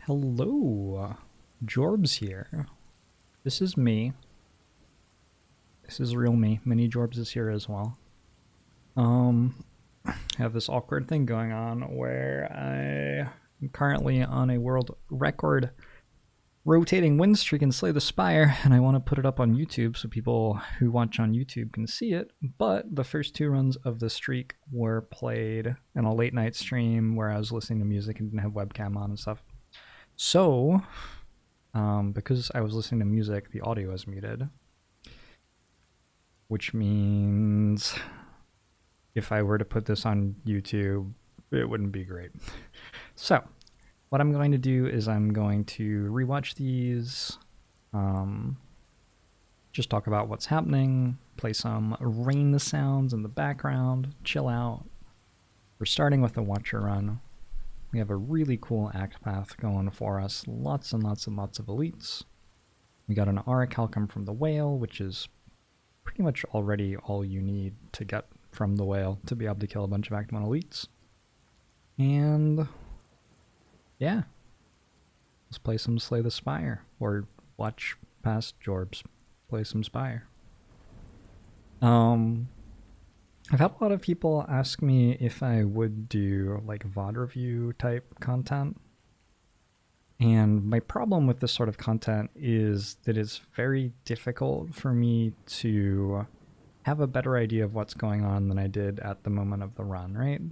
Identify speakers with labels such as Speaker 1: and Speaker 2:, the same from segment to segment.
Speaker 1: Hello, Jorbs here. This is me. This is real me. Mini Jorbs is here as well. I have this awkward thing going on where I am currently on a world record rotating win streak in Slay the Spire, and I want to put it up on YouTube so people who watch on YouTube can see it. But the first two runs of the streak were played in a late night stream where I was listening to music and didn't have webcam on and stuff. So, because I was listening to music, the audio is muted, which means if I were to put this on YouTube, it wouldn't be great. So, what I'm going to do is I'm going to rewatch these, just talk about what's happening, play some rain sounds in the background, chill out. We're starting with the Watcher run. We have a really cool act path going for us. Lots and lots and lots of elites. We got an Orichalcum from the whale, which is pretty much already all you need to get from the whale to be able to kill a bunch of Act 1 elites. And yeah, let's play some Slay the Spire, or watch past Jorbs play some Spire. I've had a lot of people ask me if I would do like VOD review type content. And my problem with this sort of content is that it's very difficult for me to have a better idea of what's going on than I did at the moment of the run, right?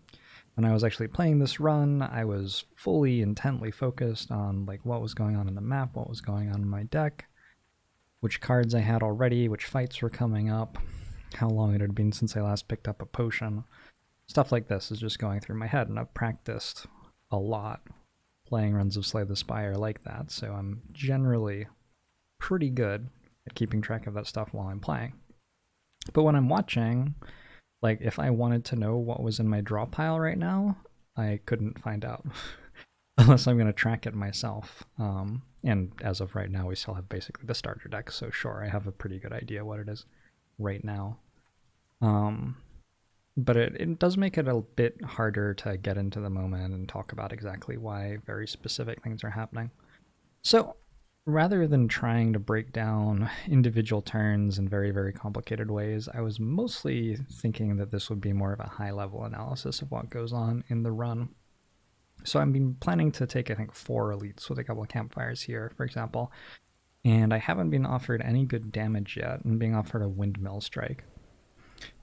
Speaker 1: When I was actually playing this run, I was fully intently focused on like what was going on in the map, what was going on in my deck, which cards I had already, which fights were coming up, how long it had been since I last picked up a potion. Stuff like this is just going through my head, and I've practiced a lot playing runs of Slay the Spire like that, so I'm generally pretty good at keeping track of that stuff while I'm playing. But when I'm watching, like if I wanted to know what was in my draw pile right now, I couldn't find out unless I'm going to track it myself. And as of right now, we still have basically the starter deck, so sure, I have a pretty good idea what it is right now. But it does make it a bit harder to get into the moment and talk about exactly why very specific things are happening. So rather than trying to break down individual turns in very, very complicated ways, I was mostly thinking that this would be more of a high-level analysis of what goes on in the run. So I've been planning to take, I think, 4 elites with a couple of campfires here, for example, and I haven't been offered any good damage yet. I'm being offered a windmill strike.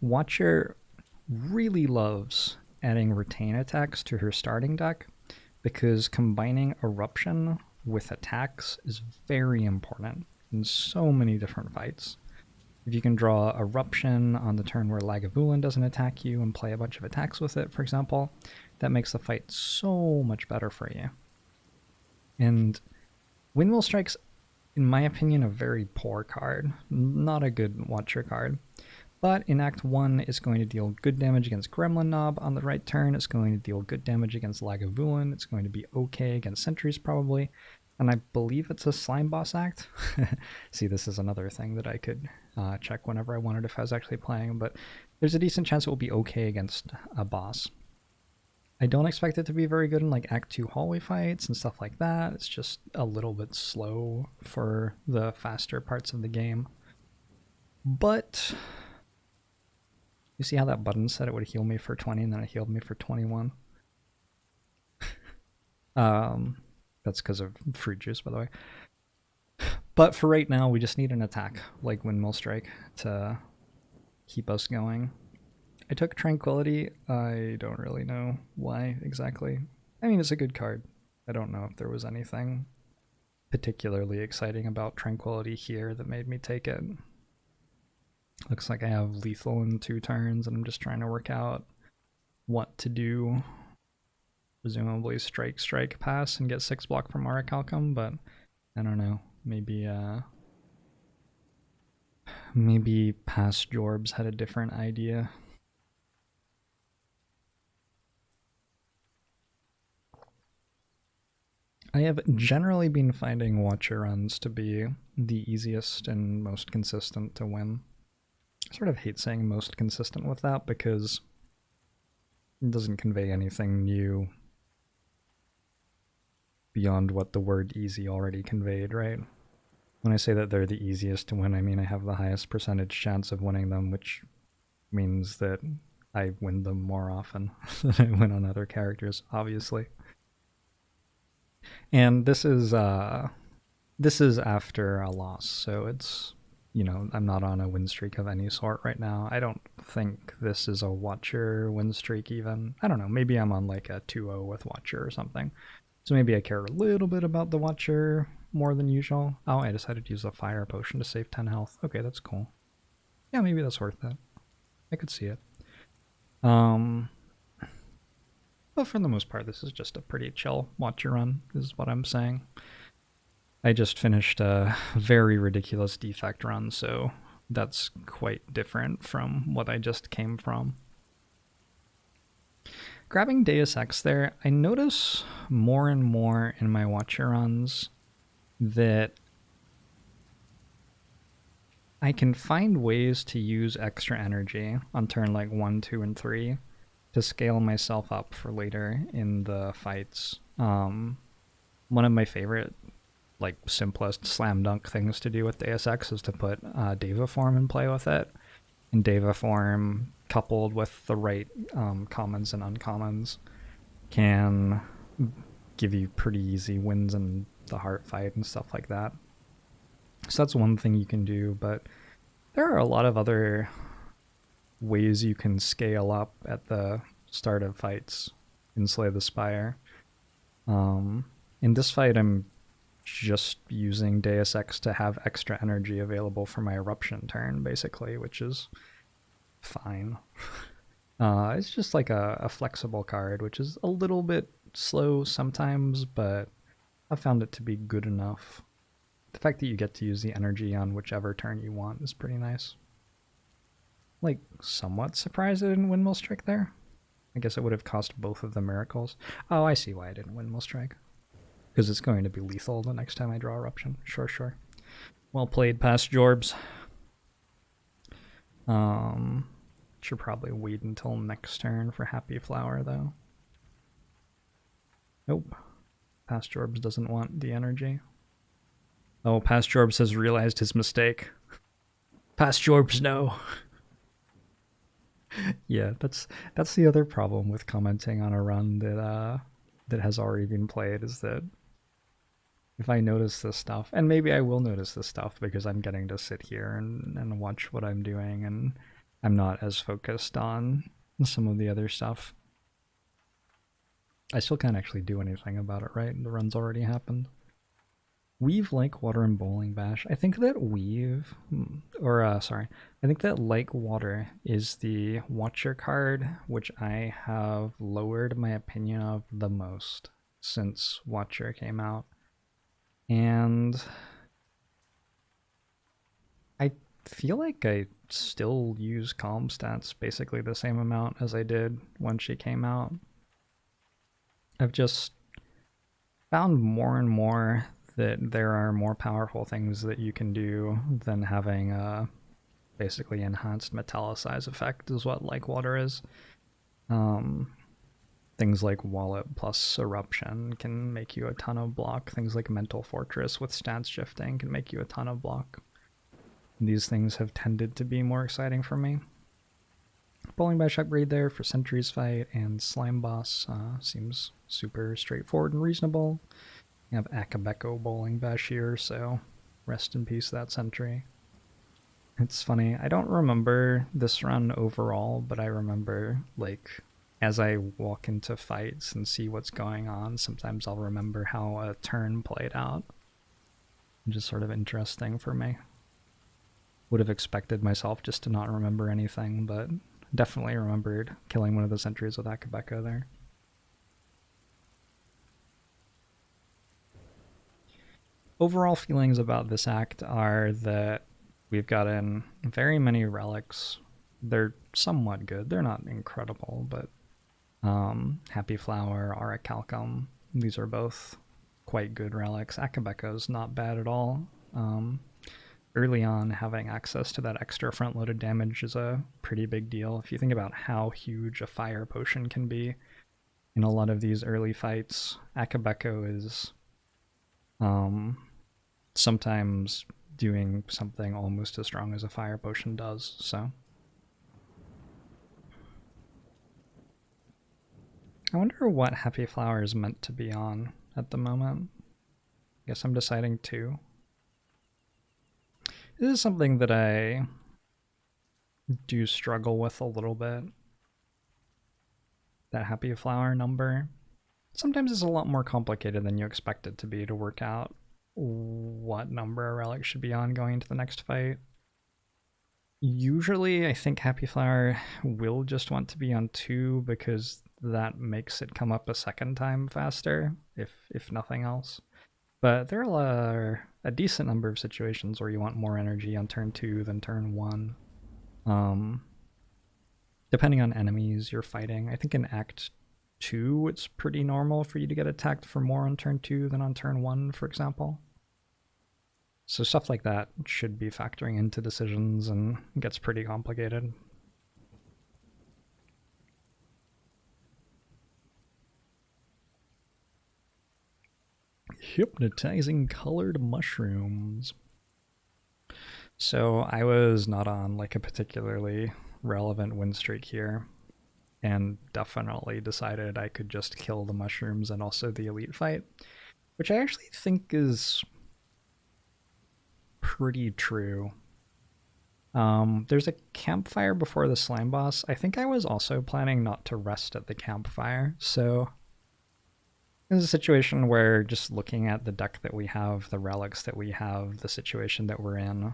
Speaker 1: Watcher really loves adding retain attacks to her starting deck because combining eruption with attacks is very important in so many different fights. If you can draw eruption on the turn where Lagavulin doesn't attack you and play a bunch of attacks with it, for example, that makes the fight so much better for you. And windmill strike's, in my opinion, a very poor card. Not a good Watcher card. But in Act 1, it's going to deal good damage against Gremlin Knob on the right turn. It's going to deal good damage against Lagavulin. It's going to be okay against Sentries, probably. And I believe it's a Slime Boss Act. See, this is another thing that I could check whenever I wanted if I was actually playing. But there's a decent chance it will be okay against a boss. I don't expect it to be very good in like Act 2 hallway fights and stuff like that. It's just a little bit slow for the faster parts of the game. But you see how that button said it would heal me for 20 and then it healed me for 21? That's because of fruit juice, by the way. But for right now, we just need an attack like Windmill Strike to keep us going. I took Tranquility. I don't really know why exactly. I mean, it's a good card. I don't know if there was anything particularly exciting about Tranquility here that made me take it. Looks like I have lethal in 2 turns, and I'm just trying to work out what to do. Presumably strike, pass, and get 6 block from Orichalcum, but I don't know. Maybe past Jorbs had a different idea. I have generally been finding Watcher runs to be the easiest and most consistent to win. I sort of hate saying most consistent with that because it doesn't convey anything new beyond what the word easy already conveyed, right? When I say that they're the easiest to win, I mean I have the highest percentage chance of winning them, which means that I win them more often than I win on other characters, obviously. And this is after a loss, so it's, I'm not on a win streak of any sort right now. I don't think this is a Watcher win streak even. I don't know, maybe I'm on like a 2-0 with Watcher or something. So maybe I care a little bit about the Watcher more than usual. Oh, I decided to use a fire potion to save 10 health. Okay, that's cool. Yeah, maybe that's worth it. I could see it. But for the most part, this is just a pretty chill Watcher run, is what I'm saying. I just finished a very ridiculous defect run, so that's quite different from what I just came from. Grabbing Deus Ex there, I notice more and more in my Watcher runs that I can find ways to use extra energy on turn like 1, 2, and 3 to scale myself up for later in the fights. One of my favorite, like, simplest slam dunk things to do with Deus Ex is to put Deva form and play with it. And Deva form, coupled with the right commons and uncommons, can give you pretty easy wins in the heart fight and stuff like that. So that's one thing you can do, but there are a lot of other ways you can scale up at the start of fights in Slay the Spire. In this fight, I'm just using Deus Ex to have extra energy available for my eruption turn, basically, which is fine. It's just like a flexible card, which is a little bit slow sometimes, but I found it to be good enough. The fact that you get to use the energy on whichever turn you want is pretty nice. Like, somewhat surprised I didn't Windmill Strike there. I guess it would have cost both of the miracles. Oh, I see why I didn't Windmill Strike. Because it's going to be lethal the next time I draw Eruption. Sure. Well played, past Jorbs. Should probably wait until next turn for Happy Flower, though. Nope. Past Jorbs doesn't want the energy. Oh, Past Jorbs has realized his mistake. Past Jorbs, no. Yeah, that's the other problem with commenting on a run that has already been played, is that if I notice this stuff, and maybe I will notice this stuff because I'm getting to sit here and watch what I'm doing, and I'm not as focused on some of the other stuff. I still can't actually do anything about it, right? The run's already happened. Weave, Like Water, and Bowling Bash. I think that Weave, I think that Like Water is the Watcher card which I have lowered my opinion of the most since Watcher came out. And I feel like I still use Calm stats basically the same amount as I did when she came out. I've just found more and more that there are more powerful things that you can do than having a basically enhanced metallicize effect, is what Like Water is. Things like Wallet plus Eruption can make you a ton of block. Things like Mental Fortress with stance shifting can make you a ton of block. These things have tended to be more exciting for me. Bowling Bash upgrade there for Sentry's fight, and Slime Boss seems super straightforward and reasonable. You have Akabeko Bowling Bash here, so rest in peace that Sentry. It's funny, I don't remember this run overall, but I remember, like, as I walk into fights and see what's going on, sometimes I'll remember how a turn played out. Just sort of interesting for me. Would have expected myself just to not remember anything, but definitely remembered killing one of the sentries with Akabeko there. Overall feelings about this act are that we've gotten very many relics. They're somewhat good. They're not incredible, but Happy Flower, Aurichalcum, these are both quite good relics. Akabeko's not bad at all. Early on, having access to that extra front-loaded damage is a pretty big deal. If you think about how huge a fire potion can be in a lot of these early fights, Akabeko is Sometimes doing something almost as strong as a fire potion does, so. I wonder what Happy Flower is meant to be on at the moment. I guess I'm deciding 2. This is something that I do struggle with a little bit. That Happy Flower number. Sometimes it's a lot more complicated than you expect it to be to work out what number a relic should be on going into the next fight. Usually, I think Happy Flower will just want to be on 2 because that makes it come up a second time faster, if nothing else. But there are a decent number of situations where you want more energy on turn 2 than turn 1. Depending on enemies you're fighting. I think in Act 2, it's pretty normal for you to get attacked for more on turn 2 than on turn 1, for example. So stuff like that should be factoring into decisions and gets pretty complicated. Hypnotizing colored mushrooms. So I was not on like a particularly relevant win streak here, and definitely decided I could just kill the mushrooms and also the elite fight, which I actually think is pretty true. There's a campfire before the slime boss. I think I was also planning not to rest at the campfire, so it's a situation where just looking at the deck that we have, the relics that we have, the situation that we're in,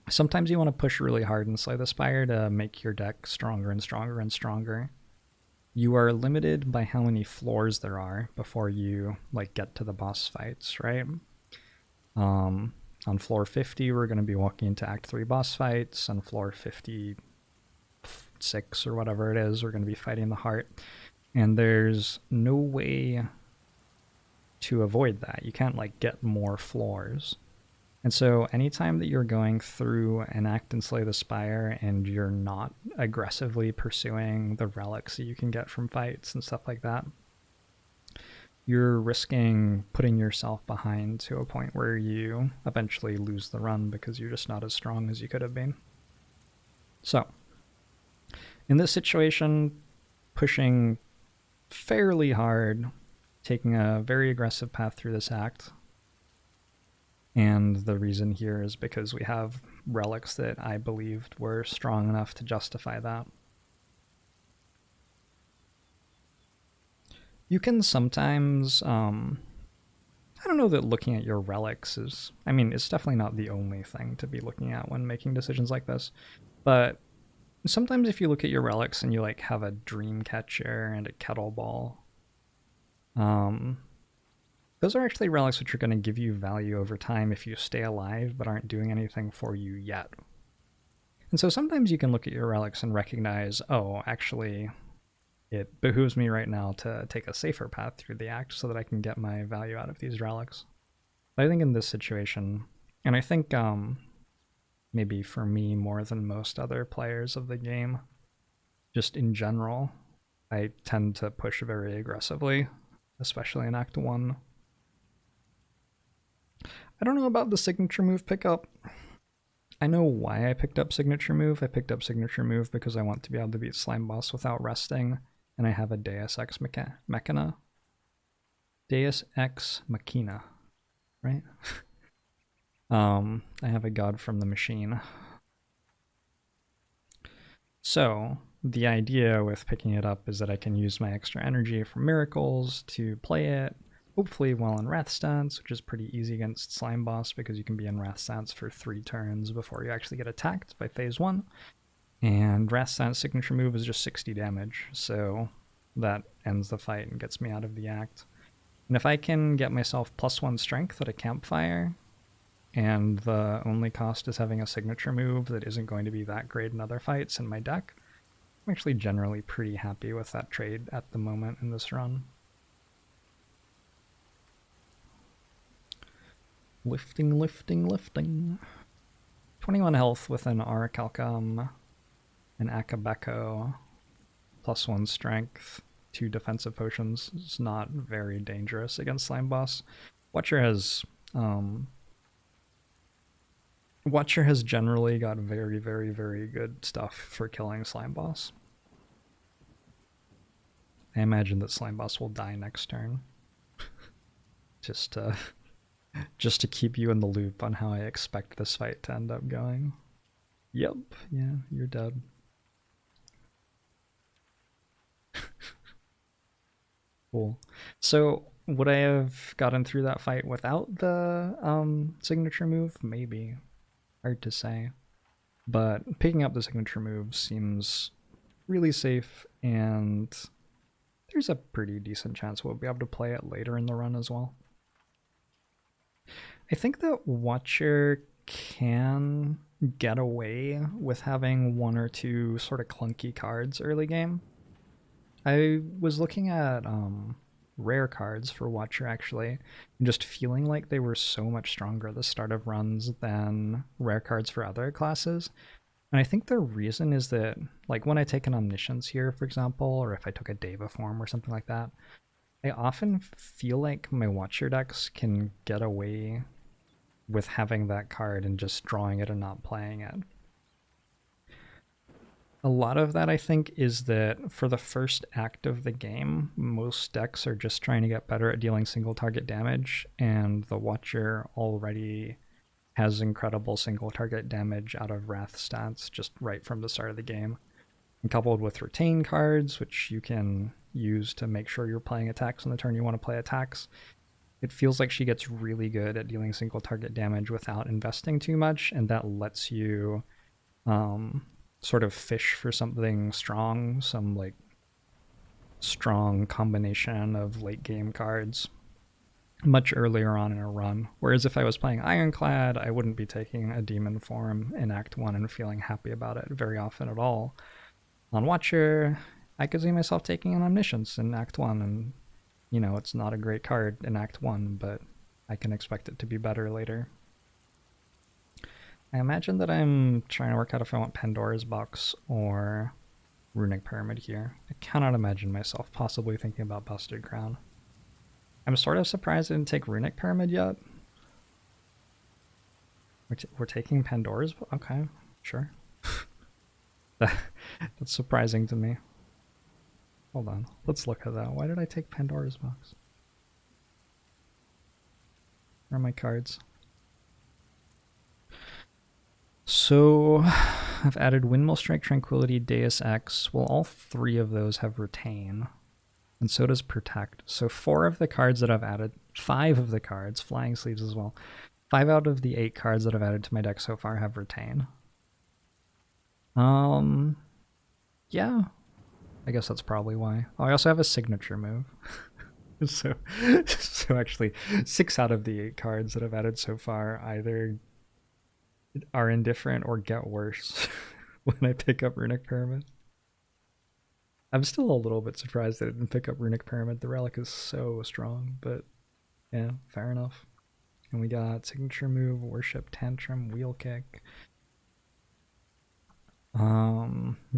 Speaker 1: sometimes you want to push really hard and Slay the Spire to make your deck stronger and stronger and stronger. You are limited by how many floors there are before you like get to the boss fights, right? On floor 50, we're going to be walking into Act 3 boss fights. On floor 56 or whatever it is, we're going to be fighting the heart. And there's no way to avoid that. You can't like get more floors. And so anytime that you're going through an act and Slay the Spire and you're not aggressively pursuing the relics that you can get from fights and stuff like that, you're risking putting yourself behind to a point where you eventually lose the run because you're just not as strong as you could have been. So, in this situation, pushing fairly hard, taking a very aggressive path through this act, and the reason here is because we have relics that I believed were strong enough to justify that. You can sometimes, I don't know that looking at your relics is, I mean, it's definitely not the only thing to be looking at when making decisions like this, but sometimes if you look at your relics and you like have a dream catcher and a kettle ball, those are actually relics which are going to give you value over time if you stay alive but aren't doing anything for you yet. And so sometimes you can look at your relics and recognize, oh, actually, it behooves me right now to take a safer path through the act so that I can get my value out of these relics. But I think in this situation, and I think maybe for me more than most other players of the game, just in general, I tend to push very aggressively, especially in Act 1. I don't know about the signature move pickup. I know why I picked up signature move. I picked up signature move because I want to be able to beat Slime Boss without resting, and I have a Deus Ex Machina. Deus Ex Machina, right? I have a God from the Machine. So, the idea with picking it up is that I can use my extra energy from Miracles to play it, hopefully while in Wrath stance, which is pretty easy against Slime Boss because you can be in Wrath stance for 3 turns before you actually get attacked by phase 1. And Wrath stance signature move is just 60 damage, so that ends the fight and gets me out of the act. And if I can get myself +1 strength at a campfire, and the only cost is having a signature move that isn't going to be that great in other fights in my deck, I'm actually generally pretty happy with that trade at the moment in this run. Lifting, lifting, lifting. 21 health with an Aracalcum, an Akabeko, +1 strength. 2 defensive potions is not very dangerous against Slime Boss. Watcher has generally got very, very, very good stuff for killing Slime Boss. I imagine that Slime Boss will die next turn. just to keep you in the loop on how I expect this fight to end up going. Yep, yeah, you're dead. Cool. So would I have gotten through that fight without the signature move? Maybe. Hard to say. But picking up the signature move seems really safe, and there's a pretty decent chance we'll be able to play it later in the run as well. I think that Watcher can get away with having 1 or 2 sort of clunky cards early game. I was looking at rare cards for Watcher actually, and just feeling like they were so much stronger at the start of runs than rare cards for other classes. And I think the reason is that, like, when I take an Omniscience here, for example, or if I took a Deva form or something like that, I often feel like my Watcher decks can get away with having that card and just drawing it and not playing it. A lot of that, I think, is that for the first act of the game, most decks are just trying to get better at dealing single target damage, and the Watcher already has incredible single target damage out of Wrath stats just right from the start of the game. And coupled with retain cards, which you can use to make sure you're playing attacks on the turn you want to play attacks, it feels like she gets really good at dealing single target damage without investing too much, and that lets you sort of fish for something strong, some like strong combination of late game cards much earlier on in a run. Whereas if I was playing Ironclad, I wouldn't be taking a demon form in Act 1 and feeling happy about it very often at all. On Watcher, I could see myself taking an Omniscience in Act 1, and, you know, it's not a great card in Act 1, but I can expect it to be better later. I imagine that I'm trying to work out if I want Pandora's Box or Runic Pyramid here. I cannot imagine myself possibly thinking about Busted Crown. I'm sort of surprised I didn't take Runic Pyramid yet. We're taking Pandora's Box? Okay, sure. That's surprising to me. Hold on, let's look at that. Why did I take Pandora's Box? Where are my cards? So I've added Windmill Strike, Tranquility, Deus Ex. Well, all 3 of those have Retain, and so does Protect. So 4 of the cards that I've added, 5 of the cards, Flying Sleeves as well, 5 out of the 8 cards that I've added to my deck so far have Retain. Yeah, I guess that's probably why. Oh, I also have a signature move. so actually 6 out of the 8 cards that I've added so far either are indifferent or get worse when I pick up Runic Pyramid. I'm still a little bit surprised that I didn't pick up Runic Pyramid. The relic is so strong, but yeah, fair enough. And we got signature move, worship, tantrum, wheel kick.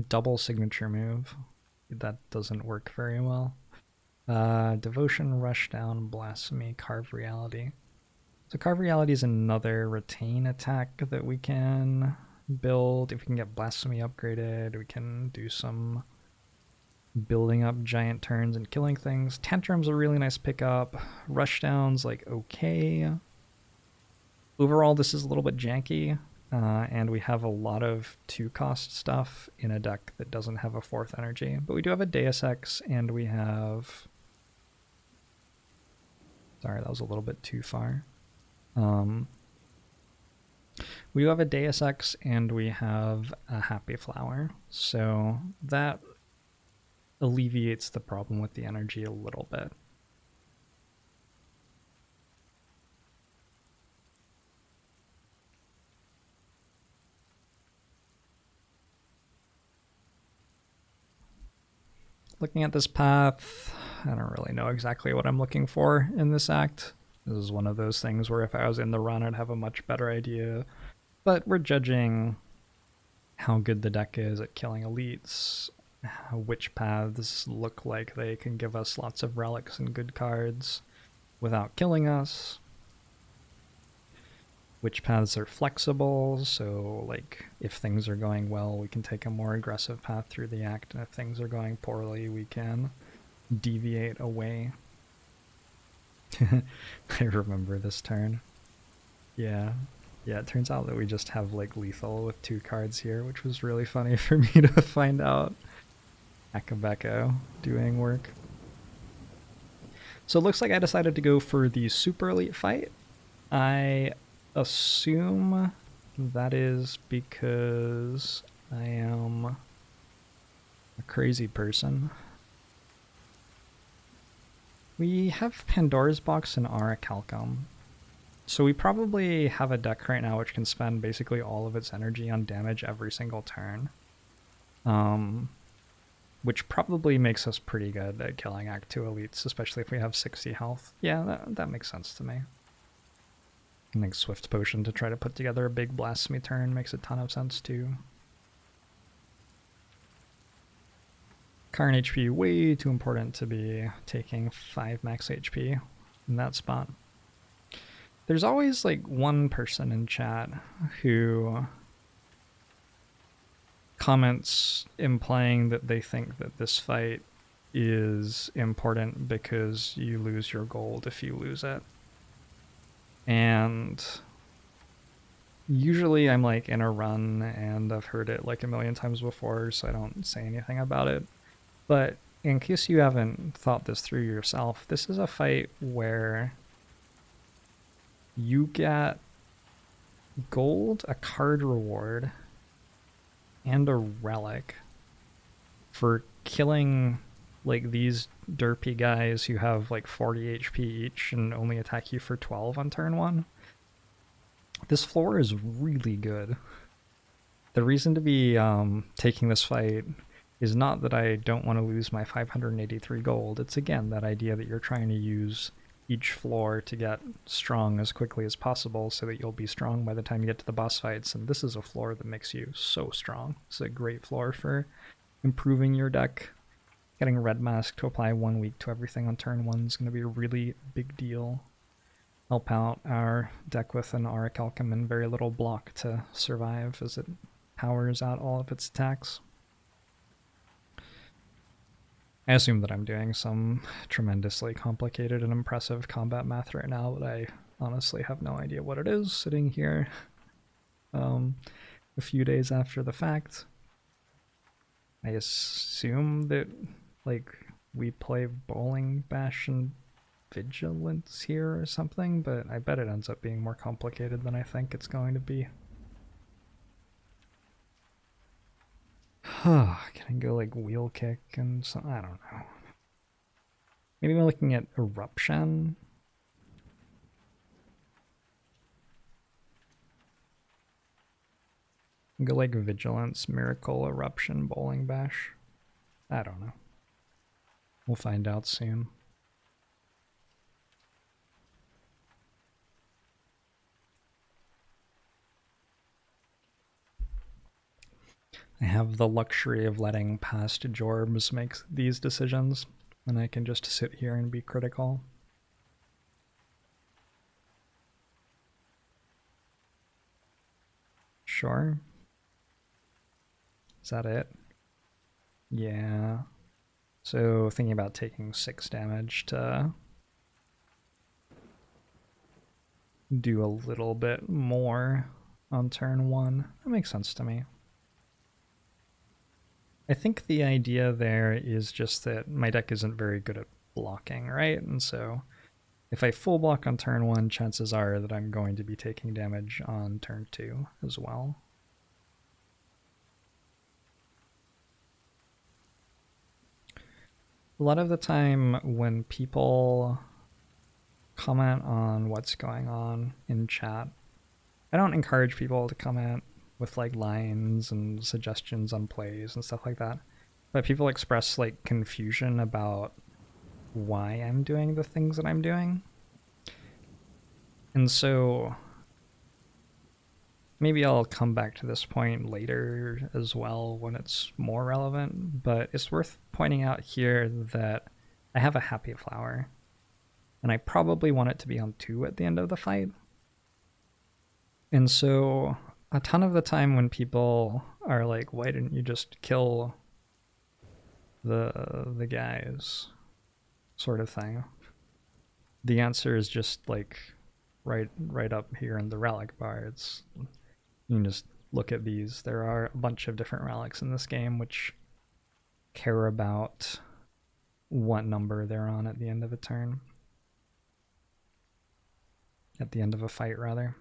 Speaker 1: Double signature move. That doesn't work very well. Devotion, rush down, blasphemy, carve reality. So Carve Reality is another retain attack that we can build. If we can get Blasphemy upgraded, we can do some building up giant turns and killing things. Tantrum's a really nice pickup. Rushdown's like okay. Overall, this is a little bit janky, and we have a lot of 2-cost stuff in a deck that doesn't have a 4th energy. But we do have a Deus Ex, and we have... Sorry, that was a little bit too far. We do have a Deus Ex and we have a Happy Flower, so that alleviates the problem with the energy a little bit. Looking at this path, I don't really know exactly what I'm looking for in this act. This is one of those things where if I was in the run, I'd have a much better idea. But we're judging how good the deck is at killing elites which paths look like they can give us lots of relics and good cards without killing us, which paths are flexible, so like if things are going well we can take a more aggressive path through the act, and if things are going poorly we can deviate away. I remember this turn. Yeah, it turns out that we just have like lethal with 2 cards here, which was really funny for me to find out. Akabeko doing work. So it looks like I decided to go for the super elite fight. I assume that is because I am a crazy person. We have Pandora's Box and Orichalcum. So we probably have a deck right now which can spend basically all of its energy on damage every single turn. Which probably makes us pretty good at killing Act 2 elites, especially if we have 60 health. Yeah, that makes sense to me. I think Swift Potion to try to put together a big Blasphemy turn makes a ton of sense too. Current HP way too important to be taking 5 max HP in that spot. There's always like one person in chat who comments implying that they think that this fight is important because you lose your gold if you lose it. And usually I'm like in a run and I've heard it like a million times before, so I don't say anything about it. But in case you haven't thought this through yourself, this is a fight where you get gold, a card reward, and a relic for killing like these derpy guys who have like 40 HP each and only attack you for 12 on turn 1. This floor is really good. The reason to be taking this fight is not that I don't want to lose my 583 gold. It's again that idea that you're trying to use each floor to get strong as quickly as possible so that you'll be strong by the time you get to the boss fights, and this is a floor that makes you so strong. It's a great floor for improving your deck. Getting Red Mask to apply 1 week to everything on turn 1 is going to be a really big deal. Help out our deck with an Orichalcum and very little block to survive as it powers out all of its attacks. I assume that I'm doing some tremendously complicated and impressive combat math right now, but I honestly have no idea what it is sitting here a few days after the fact. I assume that like we play Bowling Bash and Vigilance here or something, but I bet it ends up being more complicated than I think it's going to be. Can I go like Wheel Kick and something? I don't know. Maybe I'm looking at Eruption. Go like Vigilance, Miracle, Eruption, Bowling Bash. I don't know. We'll find out soon. I have the luxury of letting past Jorbs make these decisions, and I can just sit here and be critical. Sure. Is that it? Yeah. So thinking about taking 6 damage to do a little bit more on turn 1. That makes sense to me. I think the idea there is just that my deck isn't very good at blocking, right? And so if I full block on turn 1, chances are that I'm going to be taking damage on turn 2 as well. A lot of the time when people comment on what's going on in chat, I don't encourage people to comment with like lines and suggestions on plays and stuff like that, but people express like confusion about why I'm doing the things that I'm doing. And so maybe I'll come back to this point later as well when it's more relevant, but it's worth pointing out here that I have a happy flower, and I probably want it to be on 2 at the end of the fight. And so a ton of the time when people are like, why didn't you just kill the guys, sort of thing, the answer is just like right up here in the relic bar. It's, you can just look at these. There are a bunch of different relics in this game which care about what number they're on at the end of a turn. At the end of a fight, rather.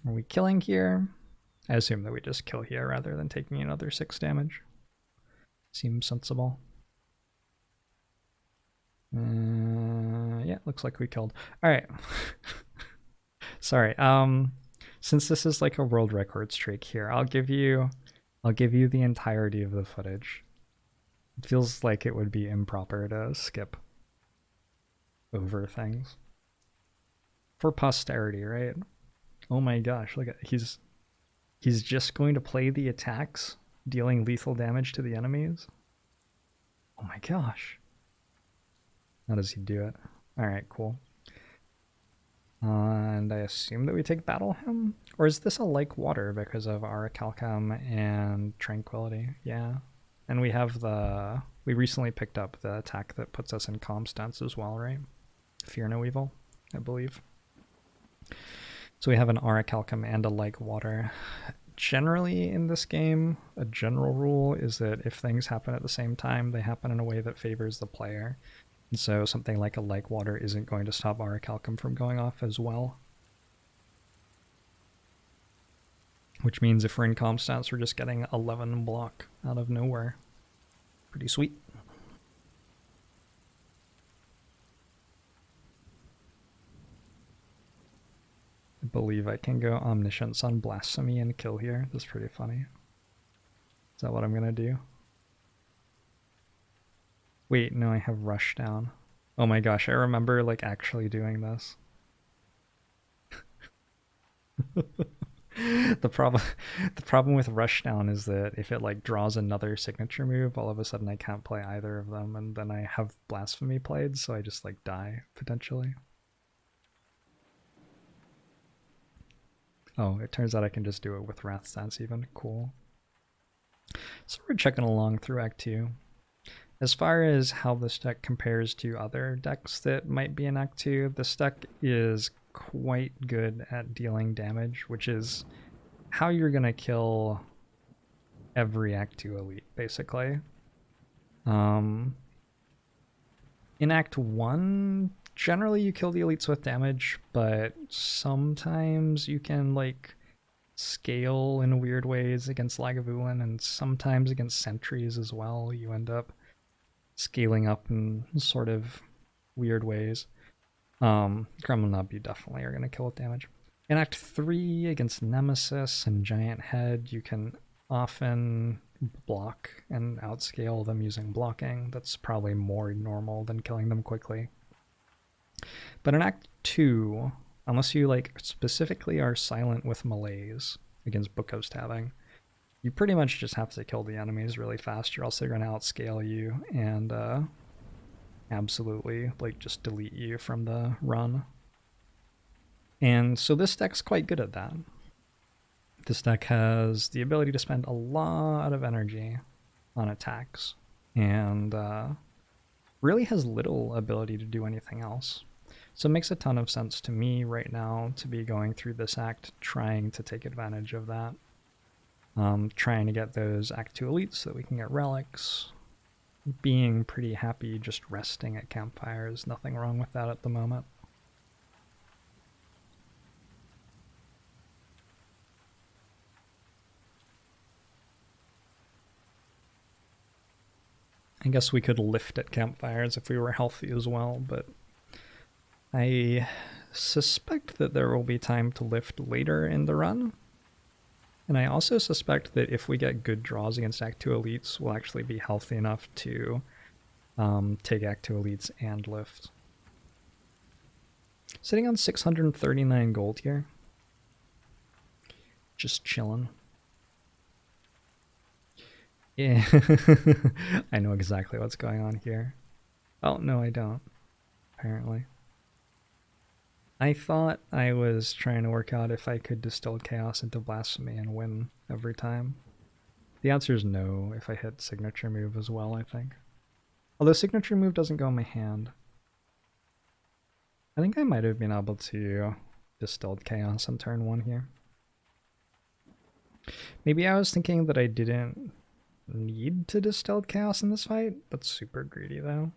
Speaker 1: Are we killing here? I assume that we just kill here rather than taking another 6 damage. Seems sensible. Yeah, looks like we killed. All right. Sorry. Since this is like a world record streak here, I'll give you the entirety of the footage. It feels like it would be improper to skip over things for posterity, right? Oh my gosh, look at, he's just going to play the attacks, dealing lethal damage to the enemies. Oh my gosh. How does he do it? All right, cool. And I assume that we take Battle Hymn? Or is this a like water because of Aracalcum and Tranquility? Yeah. And we have we recently picked up the attack that puts us in calm stance as well, right? Fear no evil, I believe. So we have an Aracalcum and a like water. Generally in this game, a general rule is that if things happen at the same time, they happen in a way that favors the player. And so something like a like water isn't going to stop Aracalcum from going off as well. Which means if we're in calm stance, we're just getting 11 block out of nowhere. Pretty sweet. I believe I can go Omniscience on Blasphemy and kill here. That's pretty funny. Is that what I'm gonna do? Wait, no, I have Rush Down. Oh my gosh, I remember like actually doing this. the problem with Rushdown is that if it like draws another signature move, all of a sudden I can't play either of them, and then I have Blasphemy played, so I just like die potentially. Oh, it turns out I can just do it with Wrath Stance even. Cool. So we're checking along through Act 2. As far as how this deck compares to other decks that might be in Act 2, this deck is quite good at dealing damage, which is how you're going to kill every Act 2 elite, basically. In Act 1, generally you kill the elites with damage, but sometimes you can like scale in weird ways against Lagavulin, and sometimes against sentries as well. You end up scaling up in sort of weird ways. Gremlin Nub you definitely are going to kill with damage. In Act 3, against Nemesis and Giant Head, you can often block and outscale them using blocking. That's probably more normal than killing them quickly. But in Act 2, unless you like specifically are silent with Malaise against Book of Stabbing, you pretty much just have to kill the enemies really fast, or else they're going to outscale you and absolutely like just delete you from the run. And so this deck's quite good at that. This deck has the ability to spend a lot of energy on attacks and really has little ability to do anything else. So it makes a ton of sense to me right now to be going through this act trying to take advantage of that. Trying to get those Act 2 elites so that we can get relics. Being pretty happy just resting at campfires. Nothing wrong with that at the moment. I guess we could lift at campfires if we were healthy as well, but I suspect that there will be time to lift later in the run. And I also suspect that if we get good draws against Act 2 elites, we'll actually be healthy enough to take Act 2 elites and lift. Sitting on 639 gold here. Just chilling. Yeah. I know exactly what's going on here. Oh, no, I don't. Apparently. I thought I was trying to work out if I could distill chaos into blasphemy and win every time. The answer is no if I hit signature move as well, I think. Although signature move doesn't go in my hand. I think I might have been able to distilled chaos on turn 1 here. Maybe I was thinking that I didn't need to distilled chaos in this fight. That's super greedy though.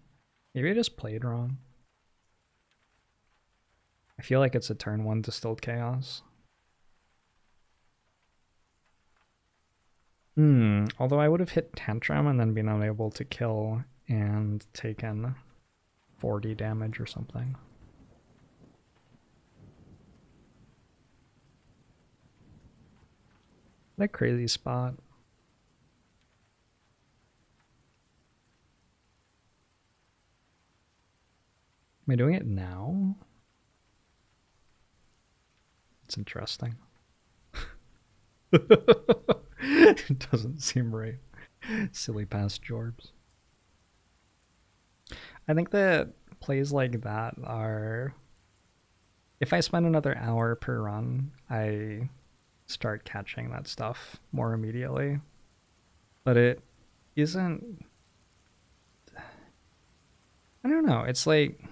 Speaker 1: Maybe I just played wrong. I feel like it's a turn 1 distilled chaos. Although I would have hit Tantrum and then been unable to kill and taken 40 damage or something. What a crazy spot. Am I doing it now? It's interesting. It doesn't seem right. Silly past Jorbs. I think that plays like that are... If I spend another hour per run, I start catching that stuff more immediately. But it isn't... I don't know. It's like...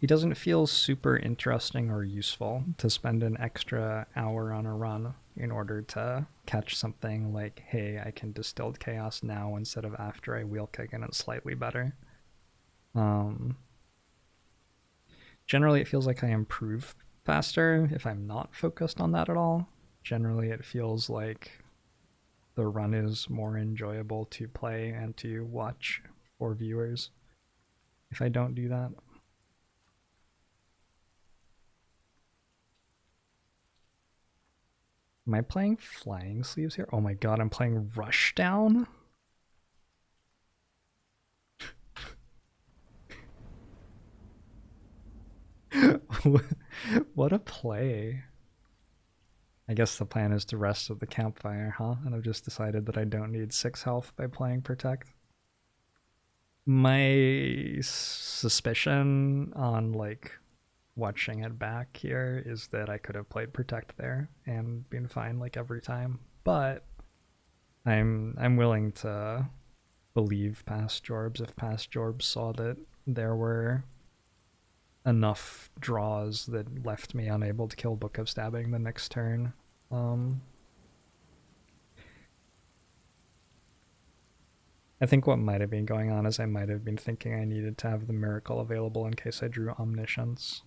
Speaker 1: It doesn't feel super interesting or useful to spend an extra hour on a run in order to catch something like, hey, I can distilled chaos now instead of after I wheel kick and it's slightly better. Generally, it feels like I improve faster if I'm not focused on that at all. Generally, it feels like the run is more enjoyable to play and to watch for viewers if I don't do that. Am I playing Flying Sleeves here? Oh my god, I'm playing Rushdown? What a play. I guess the plan is to rest at the campfire, huh? And I've just decided that I don't need 6 health by playing Protect. My suspicion on, like, watching it back here is that I could have played Protect there and been fine, like, every time. But I'm willing to believe past Jorbs if past Jorbs saw that there were enough draws that left me unable to kill Book of Stabbing the next turn. I think what might have been going on is I might have been thinking I needed to have the miracle available in case I drew Omniscience.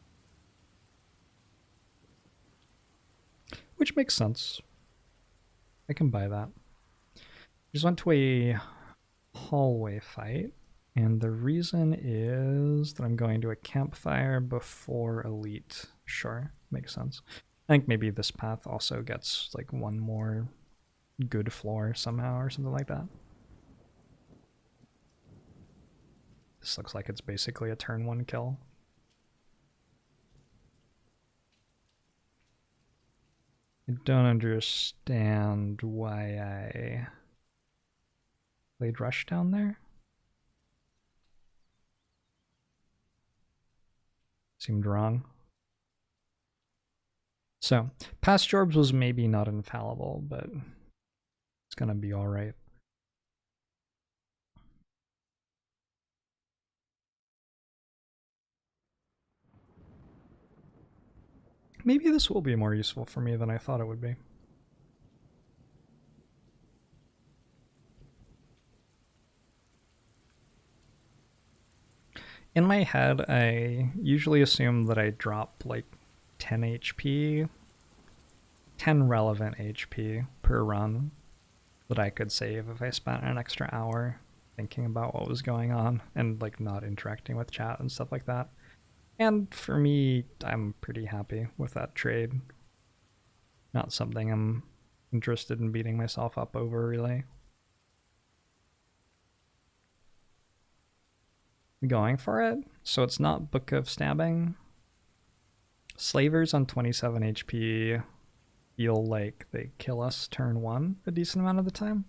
Speaker 1: Which makes sense. I can buy that. Just went to a hallway fight, and the reason is that I'm going to a campfire before Elite. Sure, makes sense. I think maybe this path also gets like one more good floor somehow or something like that. This looks like it's basically a turn 1 kill. I don't understand why I played Rush down there. Seemed wrong. So, past Jorbs was maybe not infallible, but it's gonna be alright. Maybe this will be more useful for me than I thought it would be. In my head, I usually assume that I drop like 10 HP, 10 relevant HP per run that I could save if I spent an extra hour thinking about what was going on and like not interacting with chat and stuff like that. And for me, I'm pretty happy with that trade. Not something I'm interested in beating myself up over, really. going for it. So it's not Book of Stabbing. Slavers on 27 HP feel like they kill us turn 1 a decent amount of the time,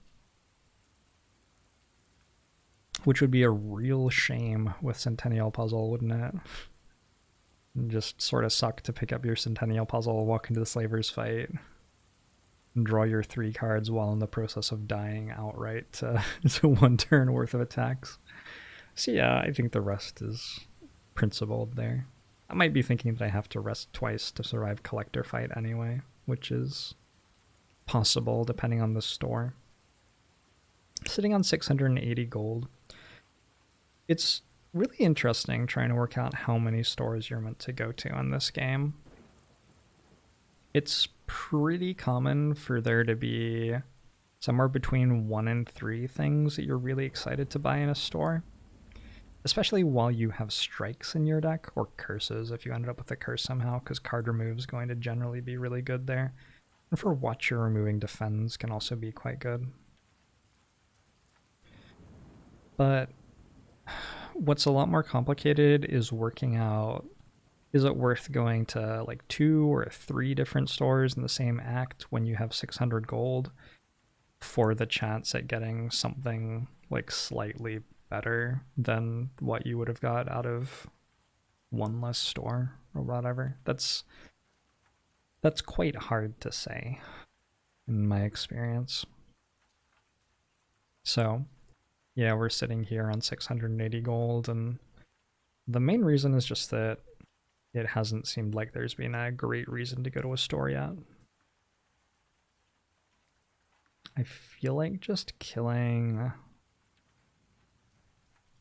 Speaker 1: which would be a real shame with Centennial Puzzle, wouldn't it? And just sort of suck to pick up your Centennial Puzzle, walk into the Slavers fight, and draw your 3 cards while in the process of dying outright to 1 turn worth of attacks. So yeah, I think the rest is principled there. I might be thinking that I have to rest twice to survive Collector Fight anyway, which is possible depending on the store. Sitting on 680 gold. It's really interesting trying to work out how many stores you're meant to go to in this game. It's pretty common for there to be somewhere between 1 and 3 things that you're really excited to buy in a store. Especially while you have strikes in your deck, or curses if you ended up with a curse somehow, because card remove is going to generally be really good there. And for Watcher, removing defends can also be quite good. But what's a lot more complicated is working out, is it worth going to like 2 or 3 different stores in the same act when you have 600 gold for the chance at getting something like slightly better than what you would have got out of 1 less store or whatever. That's quite hard to say in my experience. So yeah, we're sitting here on 680 gold, and the main reason is just that it hasn't seemed like there's been a great reason to go to a store yet. I feel like just killing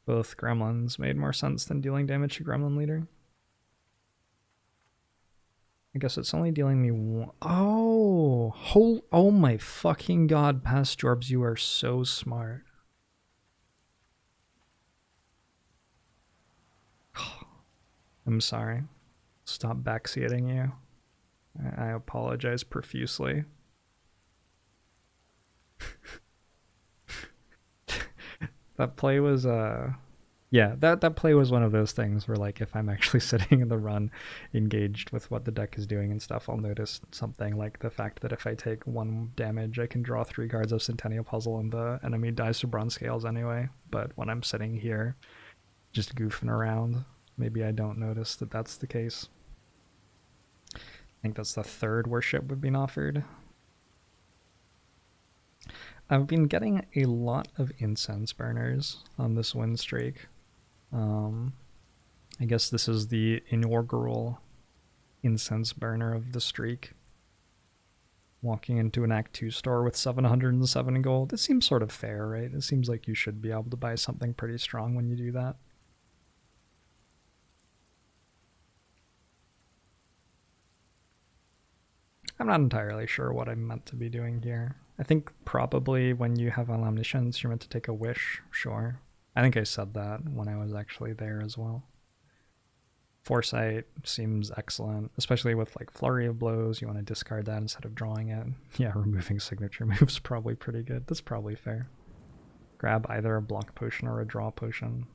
Speaker 1: both gremlins made more sense than dealing damage to Gremlin Leader. I guess it's only dealing me 1. Oh my fucking god, past Jorbs, you are so smart. I'm sorry. Stop backseating you. I apologize profusely. That play was yeah, that play was one of those things where, like, if I'm actually sitting in the run engaged with what the deck is doing and stuff, I'll notice something like the fact that if I take 1 damage, I can draw 3 cards of Centennial Puzzle and the enemy dies to Bronze Scales anyway. But when I'm sitting here just goofing around, maybe I don't notice that that's the case. I think that's the 3rd worship we've been offered. I've been getting a lot of incense burners on this win streak. I guess this is the inaugural incense burner of the streak. Walking into an Act 2 store with 707 gold. It seems sort of fair, right? It seems like you should be able to buy something pretty strong when you do that. I'm not entirely sure what I'm meant to be doing here. I think probably when you have Omniscience, you're meant to take a wish, sure. I think I said that when I was actually there as well. Foresight seems excellent, especially with like Flurry of Blows. You want to discard that instead of drawing it. Yeah, removing signature moves probably pretty good. That's probably fair. Grab either a block potion or a draw potion.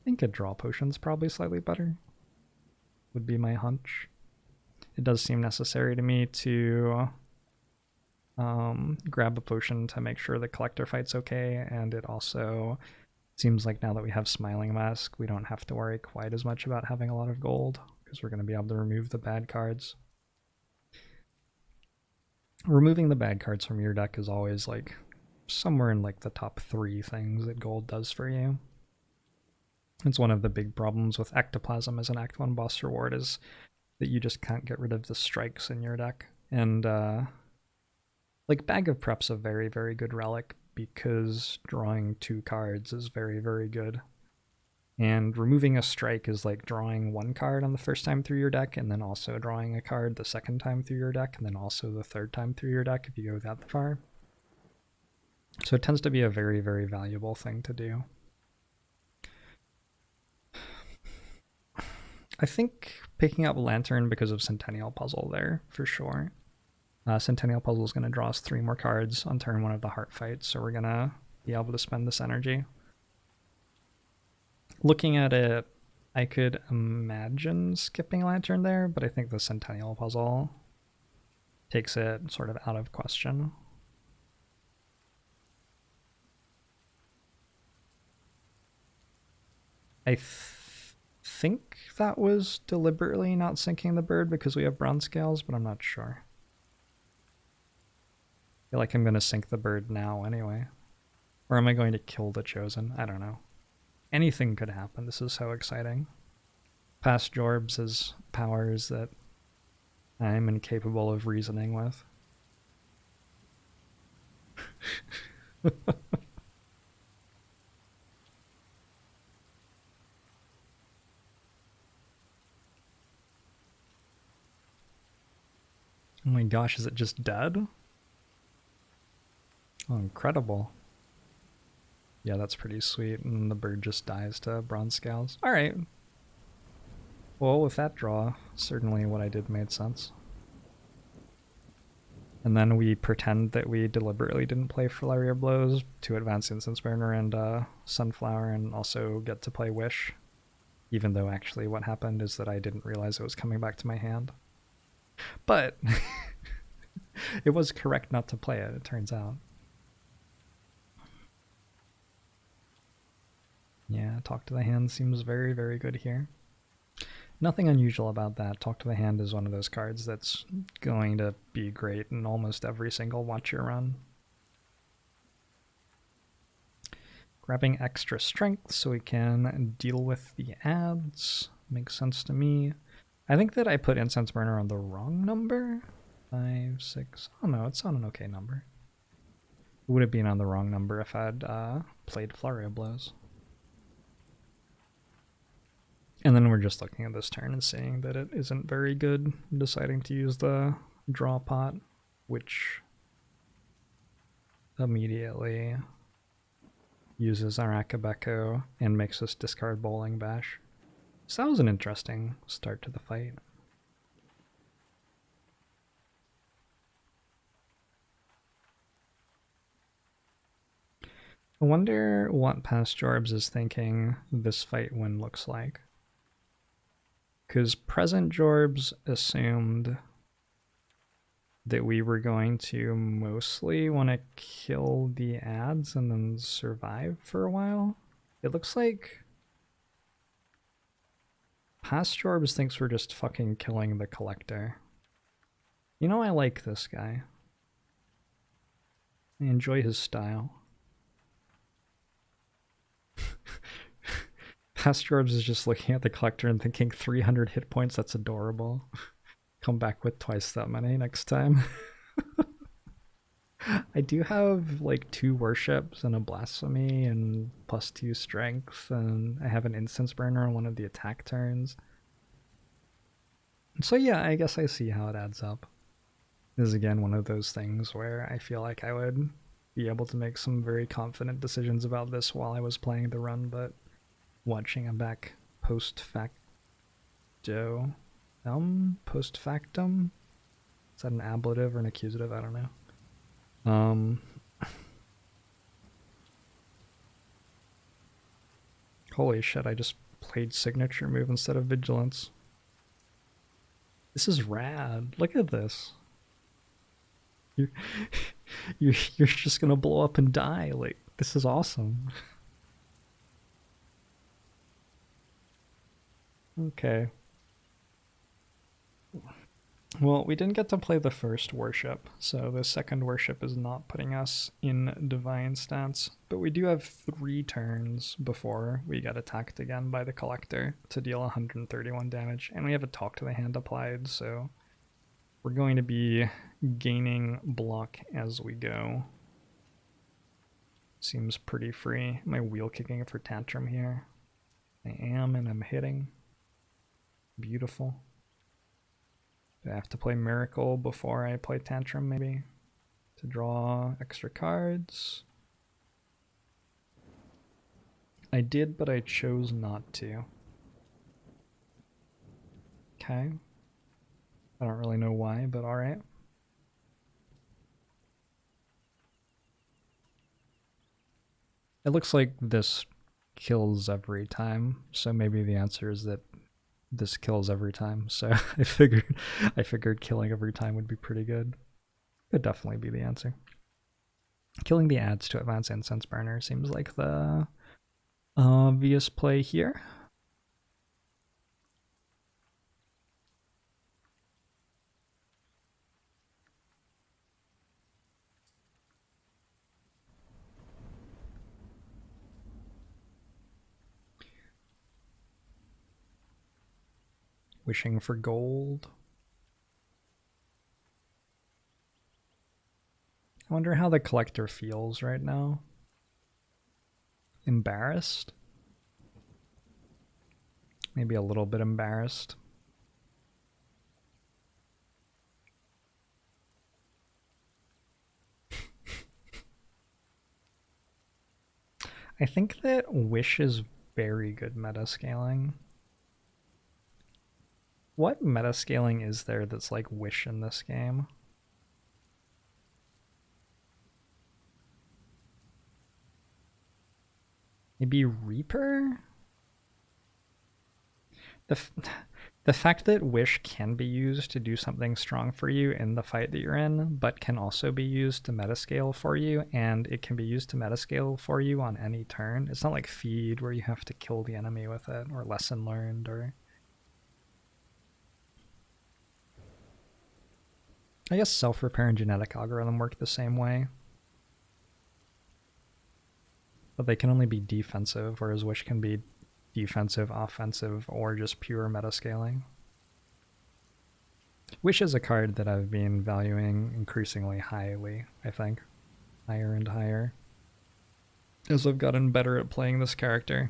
Speaker 1: I think a draw potion's probably slightly better, would be my hunch. It does seem necessary to me to grab a potion to make sure the Collector Fight's okay, and it also seems like now that we have Smiling Mask, we don't have to worry quite as much about having a lot of gold, because we're going to be able to remove the bad cards. Removing the bad cards from your deck is always like somewhere in like the top 3 things that gold does for you. It's one of the big problems with Ectoplasm as an Act 1 boss reward, is that you just can't get rid of the strikes in your deck. And like Bag of Prep's a very, very good relic because drawing 2 cards is very, very good. And removing a strike is like drawing 1 card on the first time through your deck, and then also drawing a card the second time through your deck, and then also the 3rd time through your deck if you go that far. So it tends to be a very, very valuable thing to do. I think picking up Lantern because of Centennial Puzzle there, for sure. Centennial Puzzle is going to draw us 3 more cards on turn 1 of the Heart Fight, so we're going to be able to spend this energy. Looking at it, I could imagine skipping Lantern there, but I think the Centennial puzzle takes it sort of out of question. I think that was deliberately not sinking the bird because we have bronze scales, but I'm not sure. I feel like I'm going to sink the bird now anyway. Or am I going to kill the Chosen? I don't know. Anything could happen. This is so exciting. Past Jorbs has powers that I'm incapable of reasoning with. Oh my gosh, is it just dead? Oh, incredible. Yeah, that's pretty sweet. And the bird just dies to bronze scales. Alright. Well, with that draw, certainly what I did made sense. And then we pretend that we deliberately didn't play Flurry of Blows to advance Incense Burner and Sunflower and also get to play Wish. Even though actually what happened is that I didn't realize it was coming back to my hand. But it was correct not to play it, it turns out. Yeah, Talk to the Hand seems very, very good here. Nothing unusual about that. Talk to the Hand is one of those cards that's going to be great in almost every single Watch Your Run. Grabbing extra strength so we can deal with the ads. Makes sense to me. I think that I put Incense Burner on the wrong number. 5, 6. Oh no, it's on an okay number. It would have been on the wrong number if I'd played Flurry of Blows. And then we're just looking at this turn and seeing that it isn't very good, deciding to use the draw pot, which immediately uses our Akabeko and makes us discard Bowling Bash. So that was an interesting start to the fight. I wonder what Past Jorbs is thinking this fight win looks like. Because present Jorbs assumed that we were going to mostly want to kill the ads and then survive for a while. It looks like Past Jorbs thinks we're just fucking killing the Collector. You know, I like this guy. I enjoy his style. Past Jorbs is just looking at the Collector and thinking 300 hit points, that's adorable. Come back with twice that many next time. I do have like 2 worships and a blasphemy and +2 strength, and I have an incense burner on one of the attack turns. So yeah, I guess I see how it adds up. This is again one of those things where I feel like I would be able to make some very confident decisions about this while I was playing the run, but watching it back post facto, post factum? Is that an ablative or an accusative? I don't know. Holy shit, I just played signature move instead of vigilance. This is rad. Look at this. You're just gonna blow up and die. Like, this is awesome. Okay. Well, we didn't get to play the first worship, so the second worship is not putting us in divine stance, but we do have 3 turns before we get attacked again by the Collector to deal 131 damage, and we have a Talk to the Hand applied, so we're going to be gaining block as we go. Seems pretty free. Am I wheel kicking for Tantrum here? I am, and I'm hitting. Beautiful. Do I have to play Miracle before I play Tantrum, maybe? To draw extra cards? I did, but I chose not to. Okay. I don't really know why, but alright. It looks like this kills every time, so maybe the answer is that this kills every time. So I figured killing every time would be pretty good. Could definitely be the answer. Killing the ads to advance incense burner seems like the obvious play here. Wishing for gold. I wonder how the collector feels right now. Embarrassed? Maybe a little bit embarrassed. I think that Wish is very good metascaling. What metascaling is there that's like Wish in this game? Maybe Reaper? The fact that Wish can be used to do something strong for you in the fight that you're in, but can also be used to metascale for you, and it can be used to metascale for you on any turn. It's not like Feed where you have to kill the enemy with it, or Lesson Learned, or... I guess Self-Repair and Genetic Algorithm work the same way. But they can only be defensive, whereas Wish can be defensive, offensive, or just pure metascaling. Wish is a card that I've been valuing increasingly highly, I think. Higher and higher. As I've gotten better at playing this character.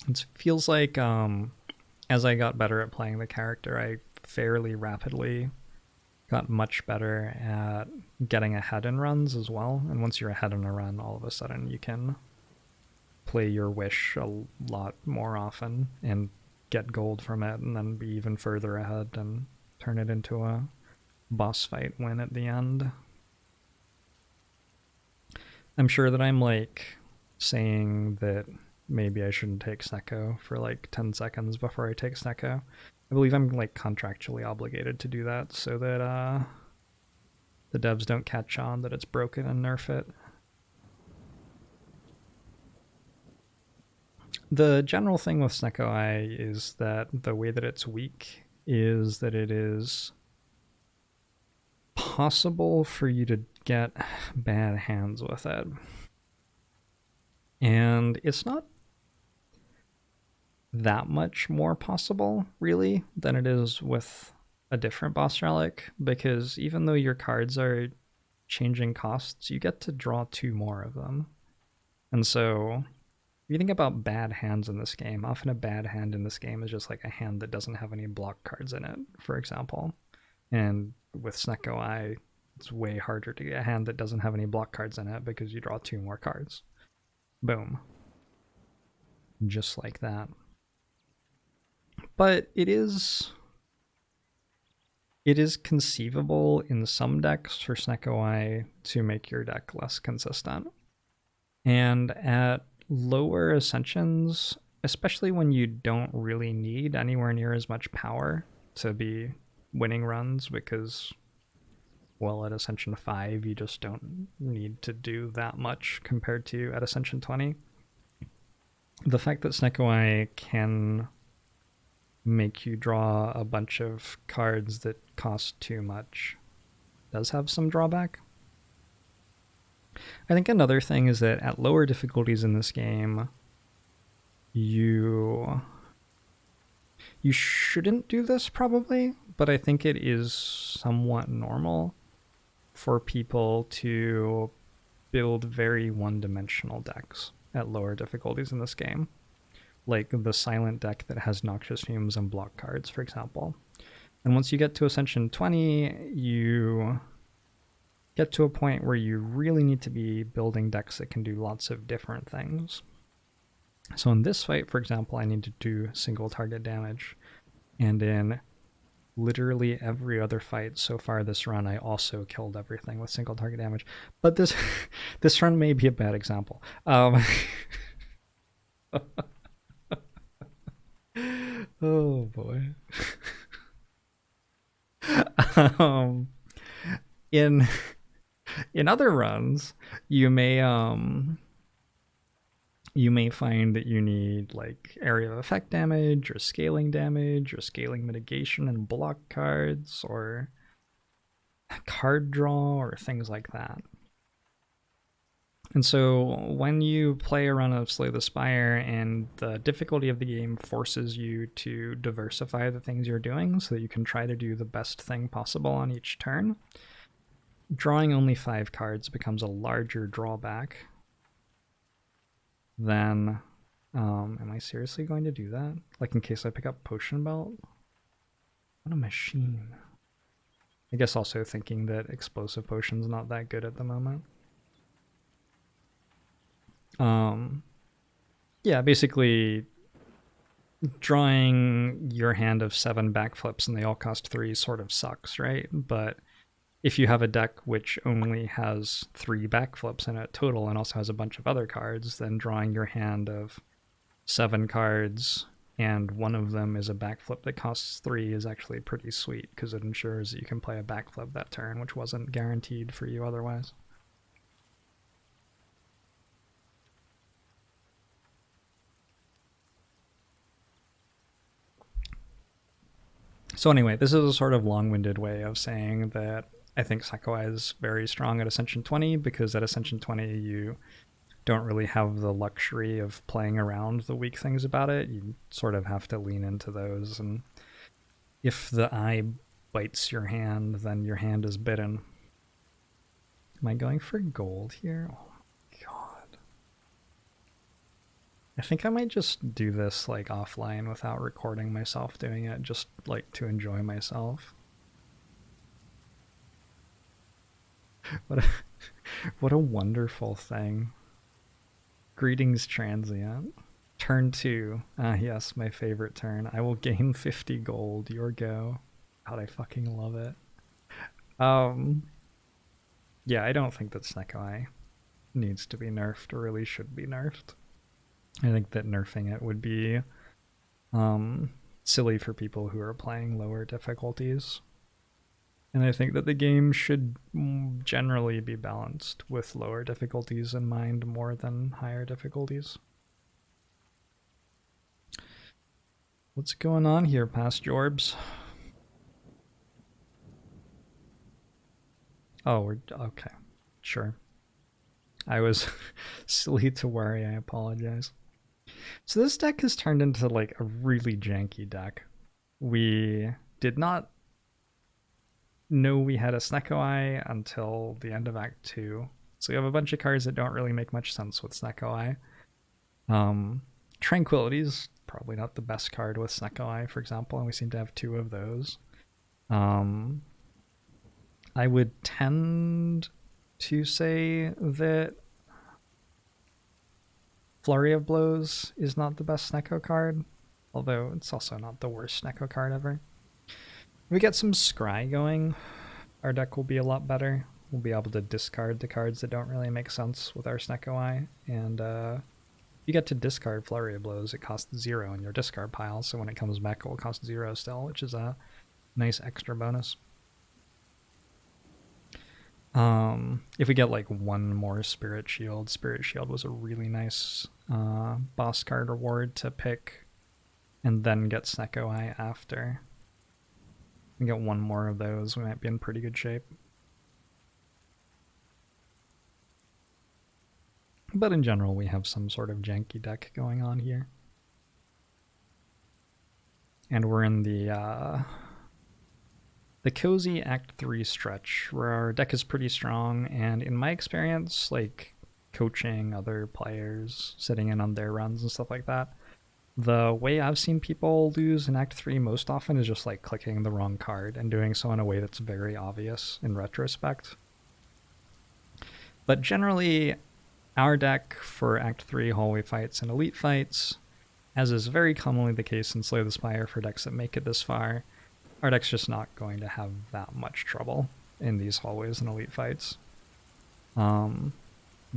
Speaker 1: It feels like as I got better at playing the character, I fairly rapidly got much better at getting ahead in runs as well. And once you're ahead in a run, all of a sudden you can play your Wish a lot more often and get gold from it, and then be even further ahead and turn it into a boss fight win at the end. I'm sure that I'm like saying that maybe I shouldn't take Snecko for like 10 seconds before I take Snecko. I believe I'm like contractually obligated to do that so that the devs don't catch on that it's broken and nerf it. The general thing with Snecko Eye is that the way that it's weak is that it is possible for you to get bad hands with it. And it's not that much more possible, really, than it is with a different boss relic, because even though your cards are changing costs, you get to draw 2 more of them. And so if you think about bad hands in this game, often a bad hand in this game is just like a hand that doesn't have any block cards in it, for example. And with Snecko Eye, it's way harder to get a hand that doesn't have any block cards in it because you draw 2 more cards. Boom. Just like that. But it is conceivable in some decks for Snecko Eye to make your deck less consistent. And at lower ascensions, especially when you don't really need anywhere near as much power to be winning runs, because, well, at Ascension 5 you just don't need to do that much compared to at Ascension 20. The fact that Snecko Eye can make you draw a bunch of cards that cost too much does have some drawback. I think another thing is that at lower difficulties in this game, you shouldn't do this probably, but I think it is somewhat normal for people to build very one-dimensional decks at lower difficulties in this game. Like the silent deck that has Noxious Fumes and block cards, for example. And once you get to Ascension 20, you get to a point where you really need to be building decks that can do lots of different things. So in this fight, for example, I need to do single target damage. And in literally every other fight so far this run, I also killed everything with single target damage. But this run may be a bad example. Oh boy. um, in in other runs, you may you may find that you need like area of effect damage or scaling mitigation and block cards or card draw or things like that. And so when you play a run of Slay the Spire and the difficulty of the game forces you to diversify the things you're doing so that you can try to do the best thing possible on each turn, drawing only 5 cards becomes a larger drawback than... am I seriously going to do that? Like in case I pick up Potion Belt? What a machine. I guess also thinking that Explosive Potion's not that good at the moment. Yeah, basically drawing your hand of 7 backflips and they all cost 3 sort of sucks, right? But if you have a deck which only has 3 backflips in it total and also has a bunch of other cards, then drawing your hand of 7 cards and one of them is a backflip that costs 3 is actually pretty sweet because it ensures that you can play a backflip that turn, which wasn't guaranteed for you otherwise. So anyway, this is a sort of long-winded way of saying that I think Sakuai is very strong at Ascension 20 because at Ascension 20 you don't really have the luxury of playing around the weak things about it. You sort of have to lean into those, and if the eye bites your hand, then your hand is bitten. Am I going for gold here? Oh my god. I think I might just do this like offline without recording myself doing it, just like to enjoy myself. What a wonderful thing. Greetings, transient. Turn 2. Ah, yes, my favorite turn. I will gain 50 gold. Your go. God, I fucking love it. Yeah, I don't think that Sneckai needs to be nerfed or really should be nerfed. I think that nerfing it would be silly for people who are playing lower difficulties. And I think that the game should generally be balanced with lower difficulties in mind more than higher difficulties. What's going on here, past Jorbs? Oh, we're okay. Sure. I was silly to worry, I apologize. So this deck has turned into like a really janky deck. We did not know we had a Sneckai until the end of Act 2. So we have a bunch of cards that don't really make much sense with Sneckai. Tranquility is probably not the best card with Sneckai, for example, and we seem to have 2 of those. I would tend to say that Flurry of Blows is not the best Snecko card, although it's also not the worst Snecko card ever. If we get some Scry going, our deck will be a lot better. We'll be able to discard the cards that don't really make sense with our Snecko, and you get to discard Flurry of Blows. It costs 0 in your discard pile, so when it comes back it will cost 0 still, which is a nice extra bonus. If we get like 1 more Spirit Shield was a really nice boss card reward to pick and then get Snecko after. If we get 1 more of those, we might be in pretty good shape. But in general, we have some sort of janky deck going on here. And we're in the cozy Act 3 stretch, where our deck is pretty strong, and in my experience, like coaching other players, sitting in on their runs and stuff like that, the way I've seen people lose in Act 3 most often is just like clicking the wrong card and doing so in a way that's very obvious in retrospect. But generally, our deck for Act 3 hallway fights and elite fights, as is very commonly the case in Slay the Spire for decks that make it this far, our deck's just not going to have that much trouble in these hallways and elite fights.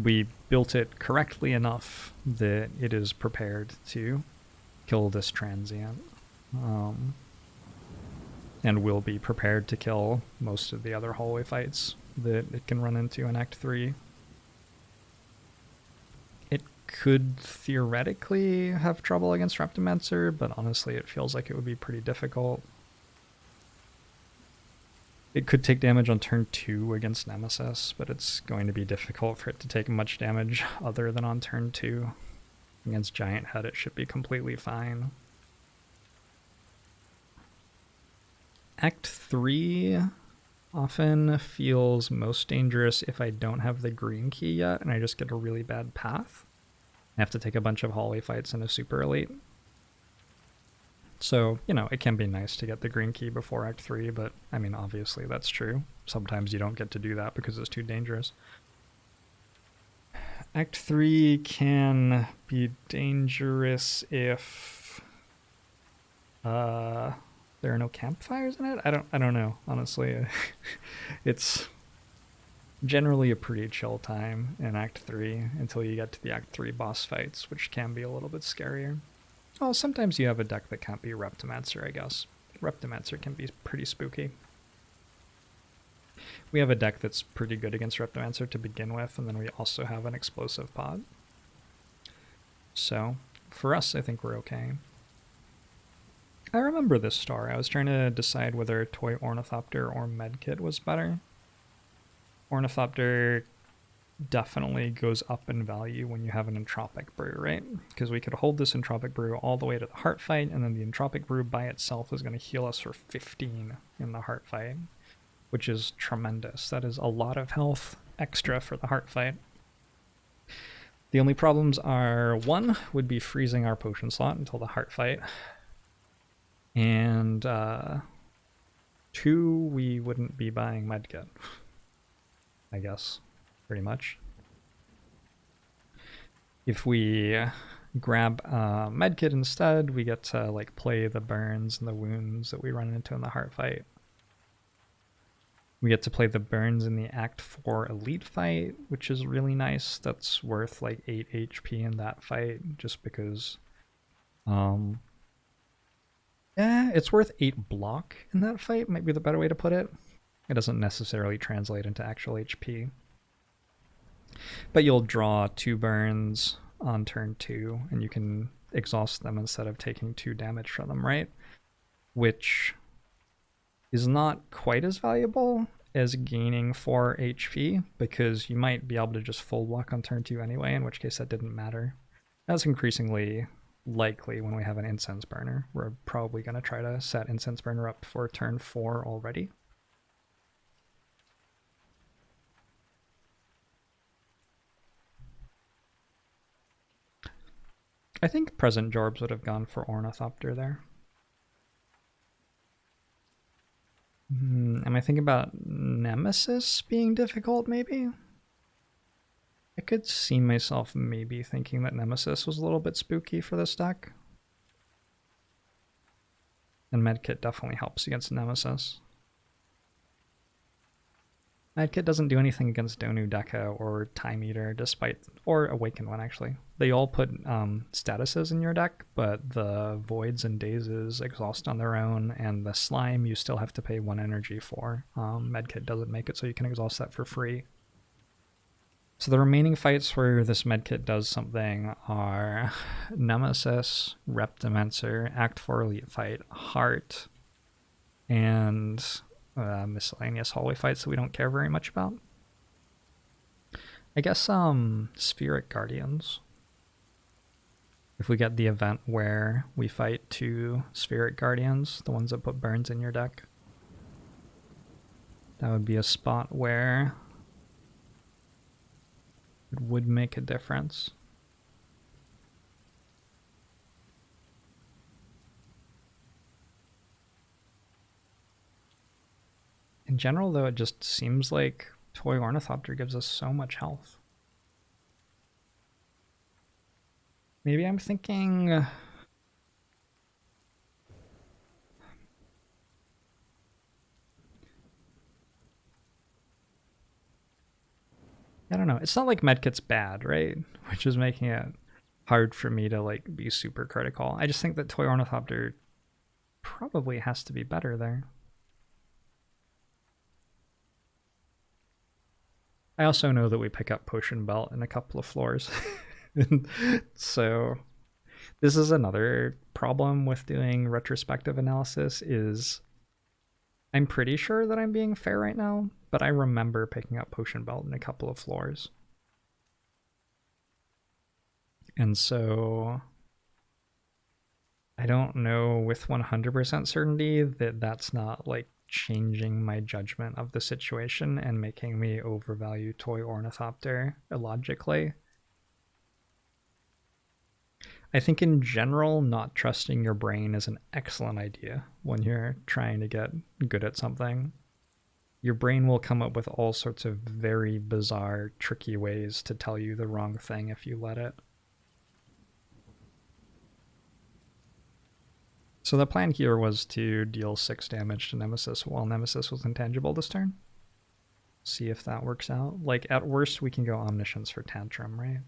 Speaker 1: we built it correctly enough that it is prepared to kill this transient. And will be prepared to kill most of the other hallway fights that it can run into in Act 3. It could theoretically have trouble against Reptimancer, but honestly it feels like it would be pretty difficult. It could take damage on turn 2 against Nemesis, but it's going to be difficult for it to take much damage other than on turn 2. Against Giant Head it should be completely fine. Act 3 often feels most dangerous if I don't have the green key yet and I just get a really bad path. I have to take a bunch of hallway fights in a super elite. So, you know, it can be nice to get the green key before Act 3, but I mean, obviously that's true. Sometimes you don't get to do that because it's too dangerous. Act 3 can be dangerous if there are no campfires in it. I don't know, honestly. It's generally a pretty chill time in Act 3 until you get to the Act 3 boss fights, which can be a little bit scarier. Well, sometimes you have a deck that can't be Reptimancer, I guess. Reptimancer can be pretty spooky. We have a deck that's pretty good against Reptimancer to begin with, and then we also have an explosive pod. So, for us, I think we're okay. I remember this star. I was trying to decide whether Toy Ornithopter or Medkit was better. Ornithopter definitely goes up in value when you have an Entropic Brew, right? Because we could hold this Entropic Brew all the way to the Heart Fight, and then the Entropic Brew by itself is going to heal us for 15 in the Heart Fight, which is tremendous. That is a lot of health extra for the Heart Fight. The only problems are, 1 would be freezing our potion slot until the Heart Fight, and 2, we wouldn't be buying Medkit, I guess, pretty much. If we grab Medkit instead, we get to like play the burns and the wounds that we run into in the Heart Fight. We get to play the burns in the Act 4 Elite fight, which is really nice. That's worth like 8 HP in that fight, just because it's worth 8 block in that fight, might be the better way to put it. It doesn't necessarily translate into actual HP. But you'll draw 2 burns on turn 2, and you can exhaust them instead of taking 2 damage from them, right? Which is not quite as valuable as gaining 4 HP, because you might be able to just full block on turn 2 anyway, in which case that didn't matter. That's increasingly likely when we have an Incense Burner. We're probably going to try to set Incense Burner up for turn 4 already. I think present Jorbs would have gone for Ornithopter there. Am I thinking about Nemesis being difficult, maybe? I could see myself maybe thinking that Nemesis was a little bit spooky for this deck. And Medkit definitely helps against Nemesis. Medkit doesn't do anything against Donu Deca or Time Eater, or Awakened One, actually. They all put statuses in your deck, but the Voids and Dazes exhaust on their own, and the Slime you still have to pay 1 energy for. Medkit doesn't make it so you can exhaust that for free. So the remaining fights where this Medkit does something are Nemesis, Reptimancer, Act 4 Elite fight, Heart, and miscellaneous hallway fights that we don't care very much about. I guess Spheric Guardians. If we get the event where we fight 2 Spheric Guardians, the ones that put burns in your deck, that would be a spot where it would make a difference. In general, though, it just seems like Toy Ornithopter gives us so much health. Maybe I'm thinking... I don't know. It's not like medkit's bad, right? Which is making it hard for me to like be super critical. I just think that Toy Ornithopter probably has to be better there. I also know that we pick up Potion Belt in a couple of floors. So this is another problem with doing retrospective analysis is I'm pretty sure that I'm being fair right now, but I remember picking up Potion Belt in a couple of floors. And so I don't know with 100% certainty that that's not like changing my judgment of the situation and making me overvalue Toy Ornithopter illogically. I think in general, not trusting your brain is an excellent idea when you're trying to get good at something. Your brain will come up with all sorts of very bizarre, tricky ways to tell you the wrong thing if you let it. So the plan here was to deal 6 damage to Nemesis while Nemesis was intangible this turn. See if that works out. Like, at worst, we can go Omniscience for Tantrum, right?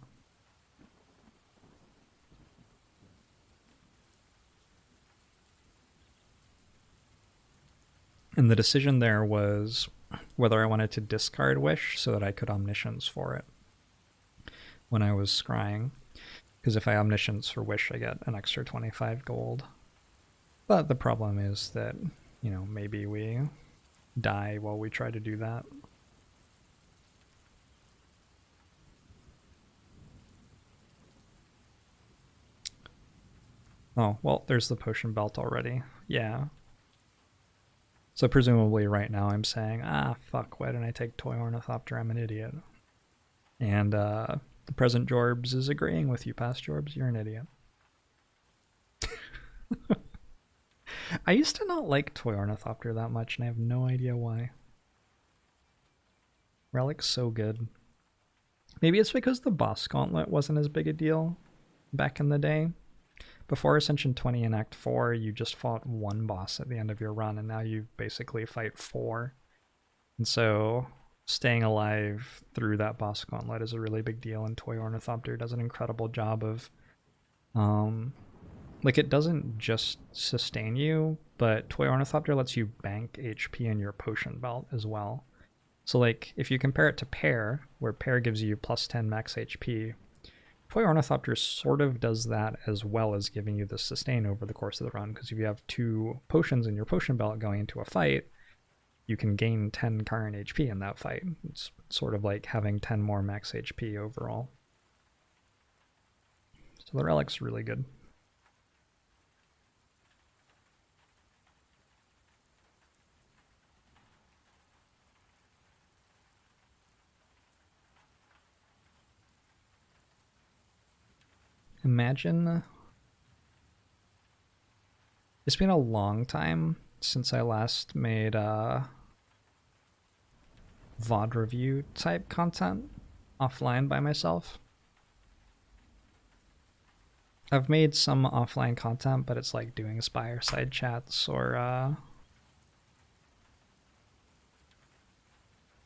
Speaker 1: And the decision there was whether I wanted to discard Wish so that I could Omniscience for it when I was scrying. Because if I Omniscience for Wish, I get an extra 25 gold. But the problem is that, you know, maybe we die while we try to do that. Oh, well, there's the Potion Belt already. Yeah. So presumably right now I'm saying, fuck, why didn't I take Toy Ornithopter? I'm an idiot. And the present Jorbs is agreeing with you, past Jorbs. You're an idiot. I used to not like Toy Ornithopter that much, and I have no idea why. Relic's so good. Maybe it's because the boss gauntlet wasn't as big a deal back in the day. Before Ascension 20 in Act 4, you just fought one boss at the end of your run, and now you basically fight 4. And so staying alive through that boss gauntlet is a really big deal, and Toy Ornithopter does an incredible job of... like, it doesn't just sustain you, but Toy Ornithopter lets you bank HP in your Potion Belt as well. So, like, if you compare it to Pair, where Pair gives you plus 10 max HP, Toy Ornithopter sort of does that as well as giving you the sustain over the course of the run, because if you have 2 potions in your Potion Belt going into a fight, you can gain 10 current HP in that fight. It's sort of like having 10 more max HP overall. So the Relic's really good. Imagine... It's been a long time since I last made VOD review type content offline by myself. I've made some offline content, but it's like doing Spire side chats or...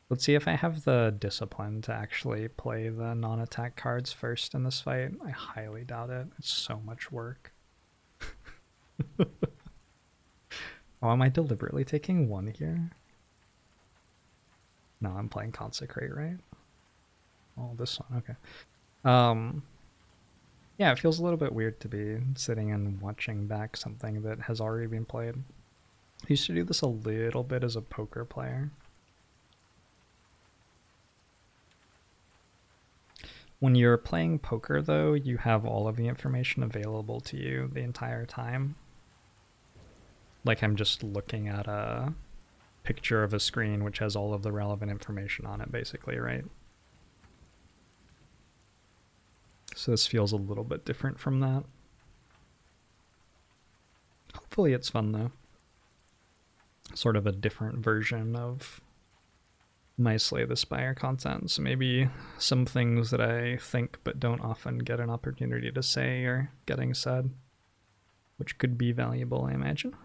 Speaker 1: Let's see if I have the discipline to actually play the non-attack cards first in this fight. I highly doubt it. It's so much work. Oh, am I deliberately taking 1 here? No, I'm playing Consecrate, right? Oh, this one, okay. Yeah, it feels a little bit weird to be sitting and watching back something that has already been played. I used to do this a little bit as a poker player. When you're playing poker, though, you have all of the information available to you the entire time. Like, I'm just looking at a picture of a screen which has all of the relevant information on it, basically, right? So this feels a little bit different from that. Hopefully it's fun, though. Sort of a different version of my Slay the Spire content, so maybe some things that I think but don't often get an opportunity to say are getting said, which could be valuable, I imagine.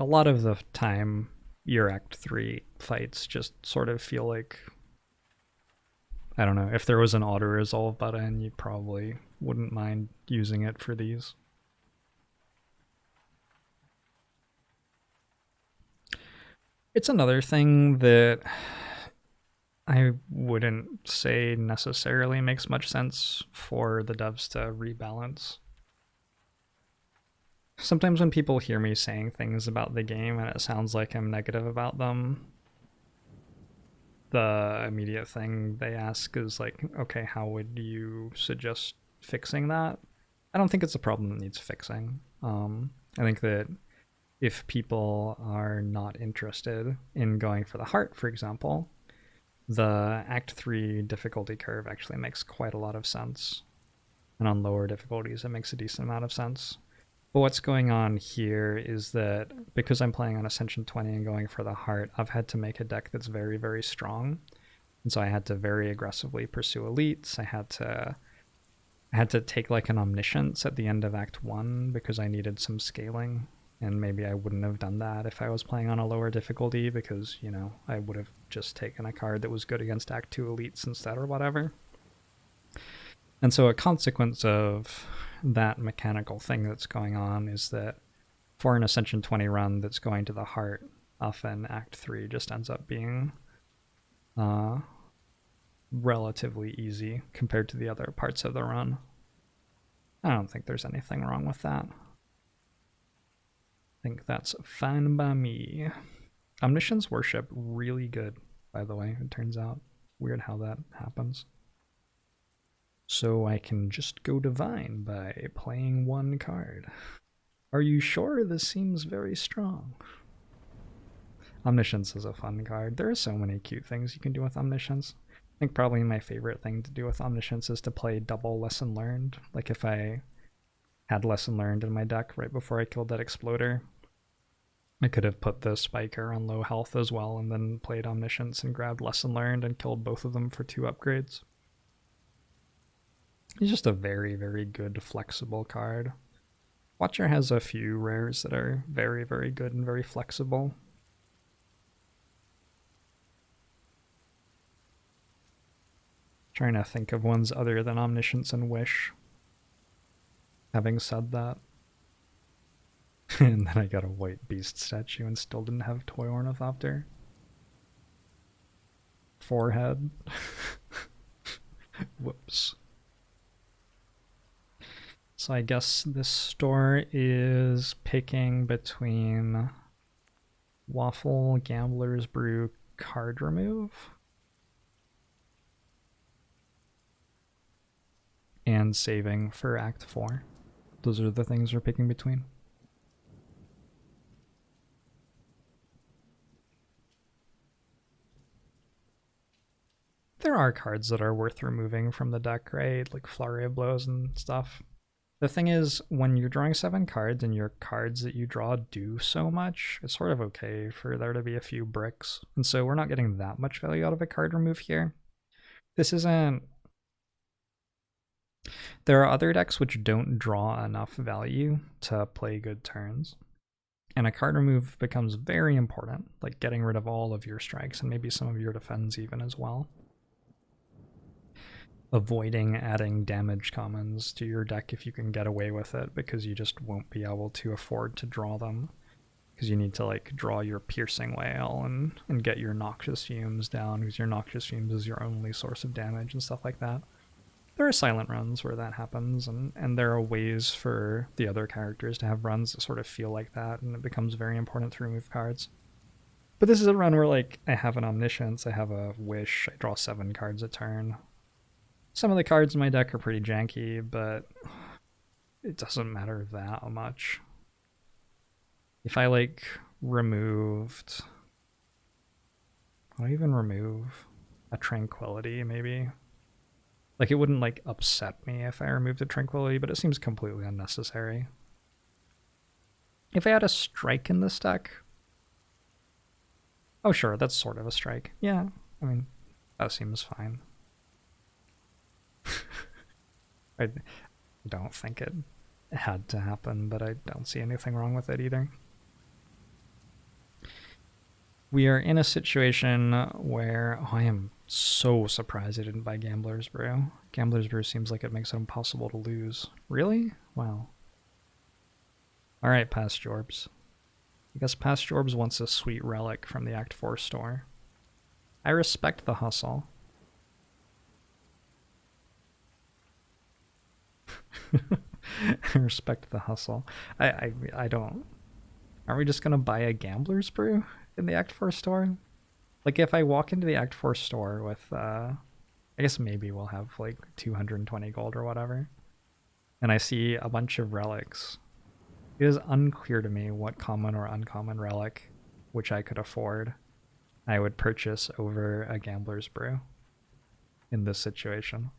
Speaker 1: a lot of the time, your Act 3 fights just sort of feel like, I don't know, if there was an auto-resolve button, you probably wouldn't mind using it for these. It's another thing that I wouldn't say necessarily makes much sense for the devs to rebalance. Sometimes when people hear me saying things about the game and it sounds like I'm negative about them, the immediate thing they ask is like, okay, how would you suggest fixing that? I don't think it's a problem that needs fixing. I think that if people are not interested in going for the heart, for example, the Act 3 difficulty curve actually makes quite a lot of sense. And on lower difficulties, it makes a decent amount of sense. But what's going on here is that because I'm playing on Ascension 20 and going for the heart, I've had to make a deck that's very, very strong. And so I had to very aggressively pursue elites. I had to take like an omniscience at the end of Act 1 because I needed some scaling. And maybe I wouldn't have done that if I was playing on a lower difficulty because, you know, I would have just taken a card that was good against Act 2 elites instead or whatever. And so a consequence of that mechanical thing that's going on is that for an Ascension 20 run that's going to the heart, often Act 3 just ends up being relatively easy compared to the other parts of the run. I don't think there's anything wrong with that. I think that's fine by me. Omniscience Worship, really good, by the way, it turns out. Weird how that happens. So I can just go divine by playing one card. Are you sure? This seems very strong. Omniscience is a fun card. There are so many cute things you can do with Omniscience. I think probably my favorite thing to do with Omniscience is to play double Lesson Learned. Like if I had Lesson Learned in my deck right before I killed that Exploder, I could have put the Spiker on low health as well and then played Omniscience and grabbed Lesson Learned and killed both of them for 2 upgrades. It's just a very, very good flexible card. Watcher has a few rares that are very, very good and very flexible. Trying to think of ones other than Omniscience and Wish. Having said that. And then I got a white beast statue and still didn't have Toy Ornithopter. Forehead. Whoops. So I guess this store is picking between Waffle, Gambler's Brew, Card Remove, and saving for Act 4. Those are the things we're picking between. There are cards that are worth removing from the deck, right? Like Flurry of Blows and stuff. The thing is, when you're drawing 7 cards and your cards that you draw do so much, it's sort of okay for there to be a few bricks. And so we're not getting that much value out of a card remove here. This isn't... There are other decks which don't draw enough value to play good turns. And a card remove becomes very important, like getting rid of all of your strikes and maybe some of your defends even as well. Avoiding adding damage commons to your deck if you can get away with it, because you just won't be able to afford to draw them. Because you need to like draw your Piercing Whale and get your Noxious Fumes down, because your Noxious Fumes is your only source of damage and stuff like that. There are silent runs where that happens, and there are ways for the other characters to have runs that sort of feel like that, and it becomes very important to remove cards. But this is a run where like I have an Omniscience, I have a Wish, I draw 7 cards a turn. Some of the cards in my deck are pretty janky, but it doesn't matter that much. If I like removed... What do I even remove? A Tranquility, maybe? Like, it wouldn't like upset me if I removed a Tranquility, but it seems completely unnecessary. If I had a Strike in this deck... Oh sure, that's sort of a Strike. Yeah, I mean, that seems fine. I don't think it had to happen, but I don't see anything wrong with it either. We are in a situation where I am so surprised I didn't buy Gambler's Brew. Gambler's Brew seems like it makes it impossible to lose. Really? Wow. Alright, past Jorbs. I guess past Jorbs wants a sweet relic from the Act 4 store. I respect the hustle. I respect the hustle. I don't. Aren't we just gonna buy a Gambler's Brew in the Act 4 store? Like, if I walk into the Act 4 store with, I guess maybe we'll have like 220 gold or whatever, and I see a bunch of relics, it is unclear to me what common or uncommon relic, which I could afford, I would purchase over a Gambler's Brew in this situation.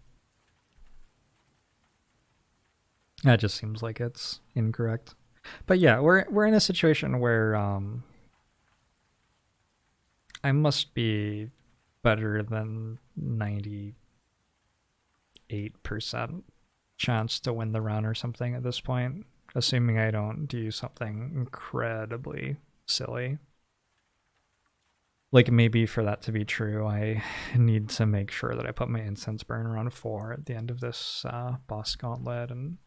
Speaker 1: That just seems like it's incorrect. But yeah, we're in a situation where I must be better than 98% chance to win the run or something at this point, assuming I don't do something incredibly silly. Like, maybe for that to be true, I need to make sure that I put my incense burner on 4 at the end of this boss gauntlet and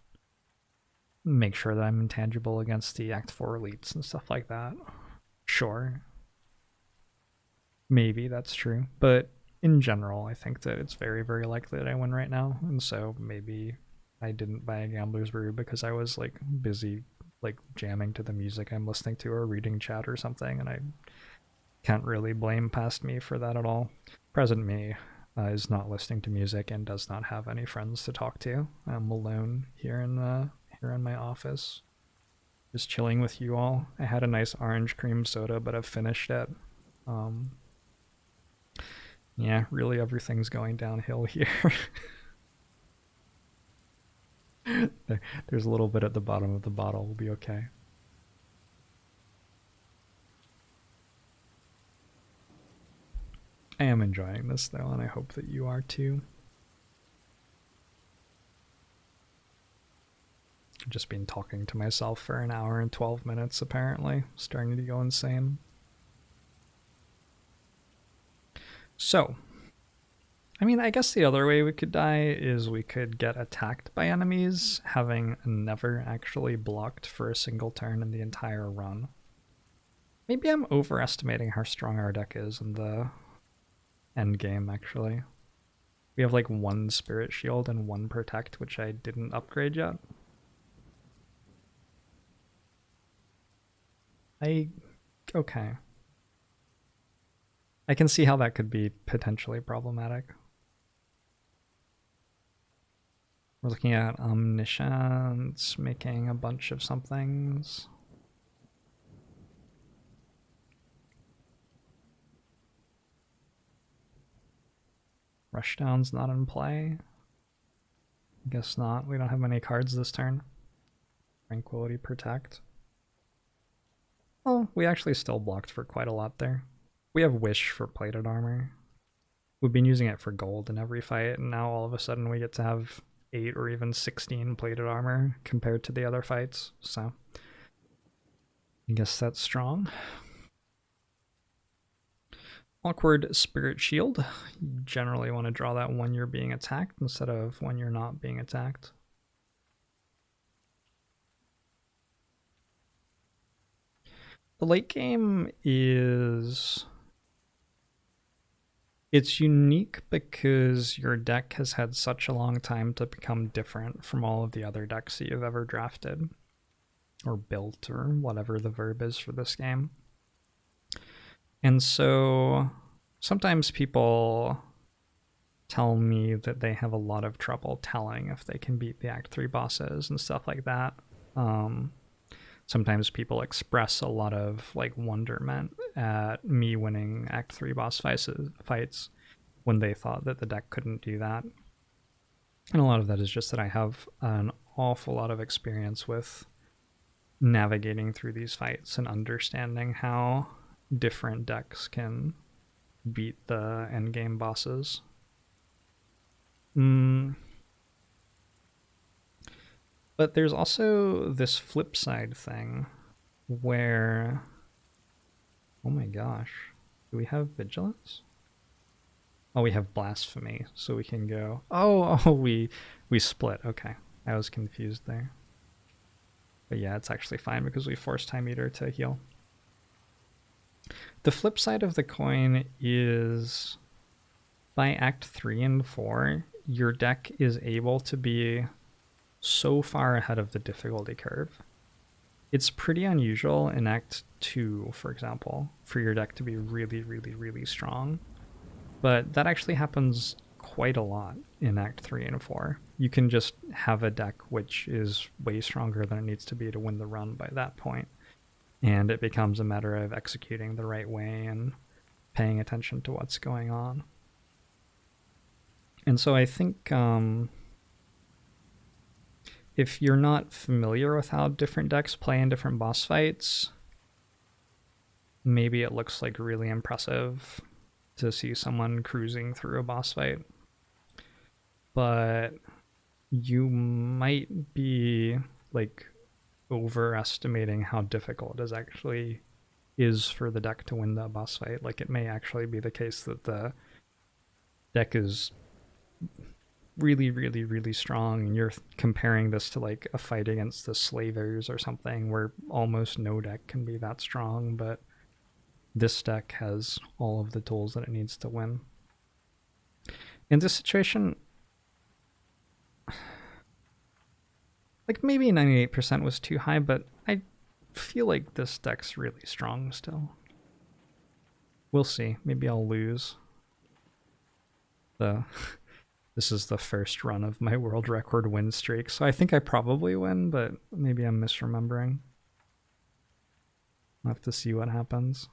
Speaker 1: make sure that I'm intangible against the Act 4 elites and stuff like that. Sure. Maybe that's true. But in general, I think that it's very, very likely that I win right now. And so maybe I didn't buy a Gambler's Brew because I was like busy like jamming to the music I'm listening to or reading chat or something, and I can't really blame past me for that at all. Present me is not listening to music and does not have any friends to talk to. I'm alone here in my office, just chilling with you all. I had a nice orange cream soda, but I've finished it. Yeah, really everything's going downhill here. There's a little bit at the bottom of the bottle. We'll be okay. I am enjoying this though, and I hope that you are too. I've just been talking to myself for an hour and 12 minutes apparently, starting to go insane. So, I mean, I guess the other way we could die is we could get attacked by enemies, having never actually blocked for a single turn in the entire run. Maybe I'm overestimating how strong our deck is in the end game, actually. We have like 1 Spirit Shield and 1 Protect, which I didn't upgrade yet. Okay. I can see how that could be potentially problematic. We're looking at Omniscience, making a bunch of somethings. Rushdown's not in play. Guess not. We don't have many cards this turn. Tranquility Protect. Oh, we actually still blocked for quite a lot there. We have Wish for plated armor. We've been using it for gold in every fight, and now all of a sudden we get to have 8 or even 16 plated armor compared to the other fights, so I guess that's strong. Awkward Spirit Shield. You generally want to draw that when you're being attacked instead of when you're not being attacked. The late game is... it's unique because your deck has had such a long time to become different from all of the other decks that you've ever drafted or built, or whatever the verb is for this game. And so sometimes people tell me that they have a lot of trouble telling if they can beat the Act 3 bosses and stuff like that. Sometimes people express a lot of like wonderment at me winning Act 3 boss fights when they thought that the deck couldn't do that. And a lot of that is just that I have an awful lot of experience with navigating through these fights and understanding how different decks can beat the endgame bosses. But there's also this flip side thing where, oh my gosh, Do we have Vigilance? Oh, we have Blasphemy, so we can go... Oh, we split. Okay, I was confused there. But yeah, it's actually fine because we forced Time Eater to heal. The flip side of the coin is by Act 3 and 4, your deck is able to be so far ahead of the difficulty curve. It's pretty unusual in Act 2, for example, for your deck to be really, really, really strong. But that actually happens quite a lot in Act 3 and 4. You can just have a deck which is way stronger than it needs to be to win the run by that point. And it becomes a matter of executing the right way and paying attention to what's going on. And so I think if you're not familiar with how different decks play in different boss fights, maybe it looks like really impressive to see someone cruising through a boss fight. But you might be like overestimating how difficult it actually is for the deck to win the boss fight. Like, it may actually be the case that the deck is really, really, really strong, and you're comparing this to like a fight against the Slavers or something where almost no deck can be that strong, but this deck has all of the tools that it needs to win. In this situation, like, maybe 98% was too high, but I feel like this deck's really strong still. We'll see. Maybe I'll lose. This is the first run of my world record win streak, so I think I probably win, but maybe I'm misremembering. I'll have to see what happens.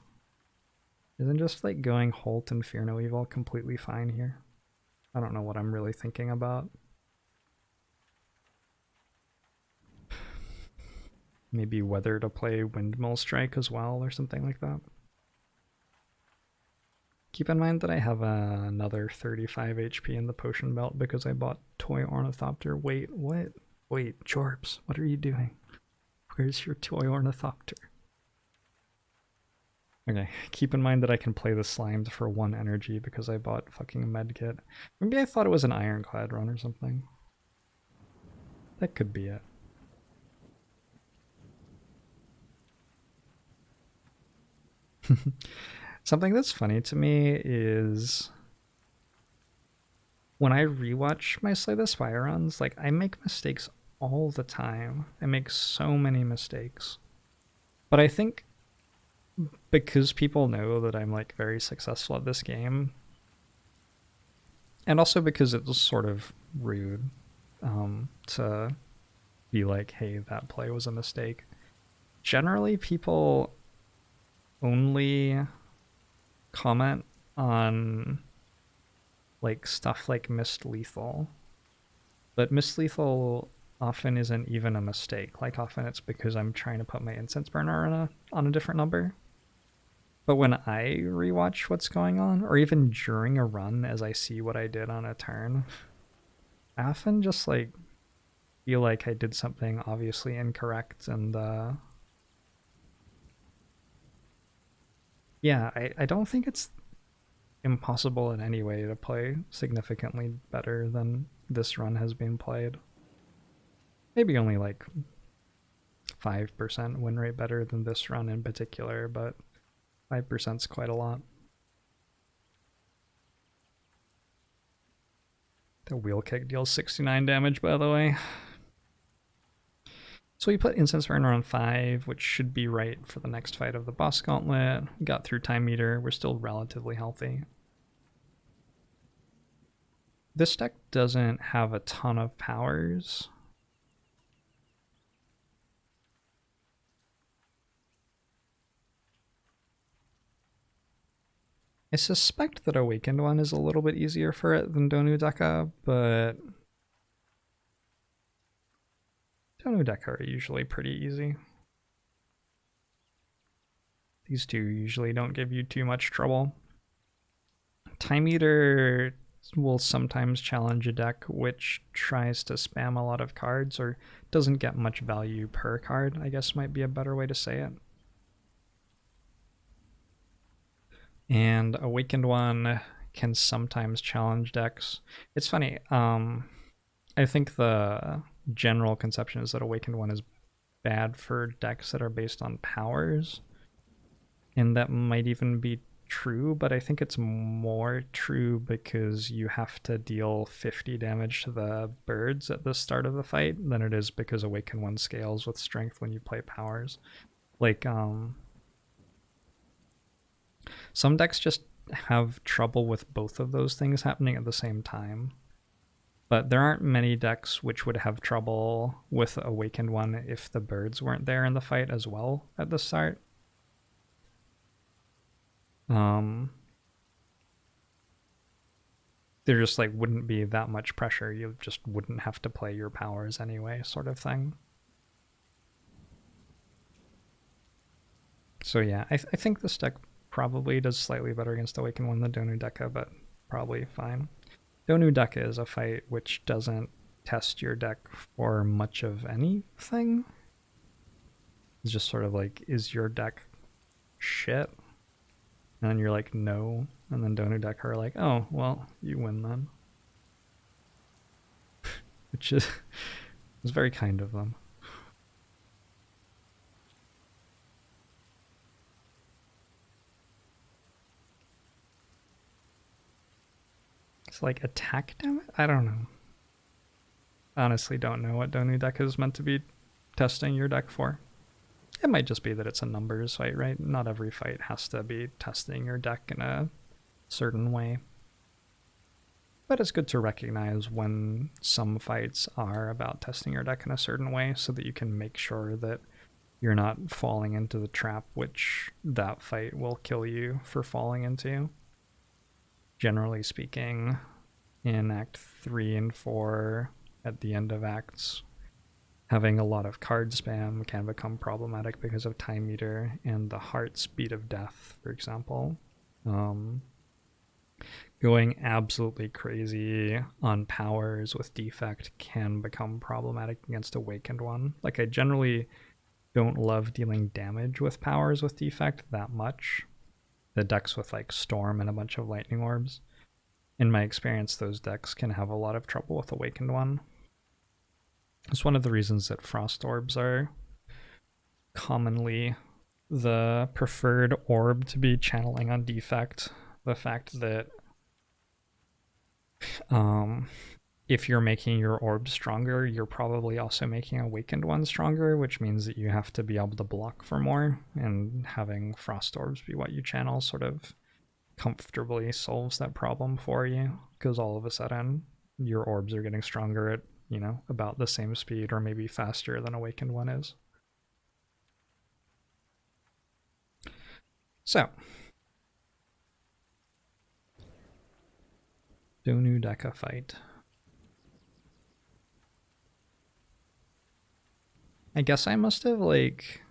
Speaker 1: Isn't just like going Holt and Fear No Evil completely fine here? I don't know what I'm really thinking about. Maybe whether to play Windmill Strike as well or something like that. Keep in mind that I have another 35 HP in the potion belt because I bought Toy Ornithopter. Wait, what? Wait, Jorbs, what are you doing? Where's your Toy Ornithopter? Okay, keep in mind that I can play the Slimes for 1 energy because I bought fucking medkit. Maybe I thought it was an Ironclad run or something. That could be it. Something that's funny to me is when I rewatch my Slay the Spire runs, like, I make mistakes all the time. I make so many mistakes. But I think because people know that I'm like very successful at this game, and also because it was sort of rude to be like, hey, that play was a mistake. Generally, people only comment on like stuff like Missed Lethal, but Missed Lethal often isn't even a mistake. Like, often it's because I'm trying to put my Incense Burner on a different number. But when I rewatch what's going on, or even during a run as I see what I did on a turn, I often just like feel like I did something obviously incorrect, and yeah, I don't think it's impossible in any way to play significantly better than this run has been played. Maybe only like 5% win rate better than this run in particular, but 5% is quite a lot. The wheel kick deals 69 damage, by the way. So we put Incense Burner on 5, which should be right for the next fight of the boss gauntlet. We got through Time Meter. We're still relatively healthy. This deck doesn't have a ton of powers. I suspect that Awakened One is a little bit easier for it than Donu Deka, but Donu Deka are usually pretty easy. These two usually don't give you too much trouble. Time Eater will sometimes challenge a deck which tries to spam a lot of cards or doesn't get much value per card, I guess might be a better way to say it. And Awakened One can sometimes challenge decks. It's funny, I think the general conception is that Awakened One is bad for decks that are based on powers, and that might even be true, but I think it's more true because you have to deal 50 damage to the birds at the start of the fight than it is because Awaken One scales with strength when you play powers. Like, some decks just have trouble with both of those things happening at the same time. But there aren't many decks which would have trouble with Awakened One if the birds weren't there in the fight as well at the start. There just like wouldn't be that much pressure. You just wouldn't have to play your powers anyway, sort of thing. So yeah, I think this deck probably does slightly better against Awakened One than Donu Deka, but probably fine. Donu Deka is a fight which doesn't test your deck for much of anything. It's just sort of like, is your deck shit? And then you're like, no. And then Donu Deka are like, oh, well, you win then. Which is very kind of them. It's like attack damage? I don't know. Honestly, don't know what Donu Deka is meant to be testing your deck for. It might just be that it's a numbers fight, right? Not every fight has to be testing your deck in a certain way. But it's good to recognize when some fights are about testing your deck in a certain way so that you can make sure that you're not falling into the trap which that fight will kill you for falling into. Generally speaking, in Act 3 and 4, at the end of acts, having a lot of card spam can become problematic because of Time Meter and the Heart Speed of Death, for example. Going absolutely crazy on powers with defect can become problematic against Awakened One. Like, I generally don't love dealing damage with powers with defect that much. The decks with like Storm and a bunch of Lightning Orbs. In my experience, those decks can have a lot of trouble with Awakened One. It's one of the reasons that Frost Orbs are commonly the preferred orb to be channeling on defect. The fact that if you're making your orb stronger, you're probably also making Awakened One stronger, which means that you have to be able to block for more, and having Frost Orbs be what you channel sort of comfortably solves that problem for you, because all of a sudden your orbs are getting stronger at, you know, about the same speed or maybe faster than Awakened One is. So, Donu Deka fight. I guess I must have like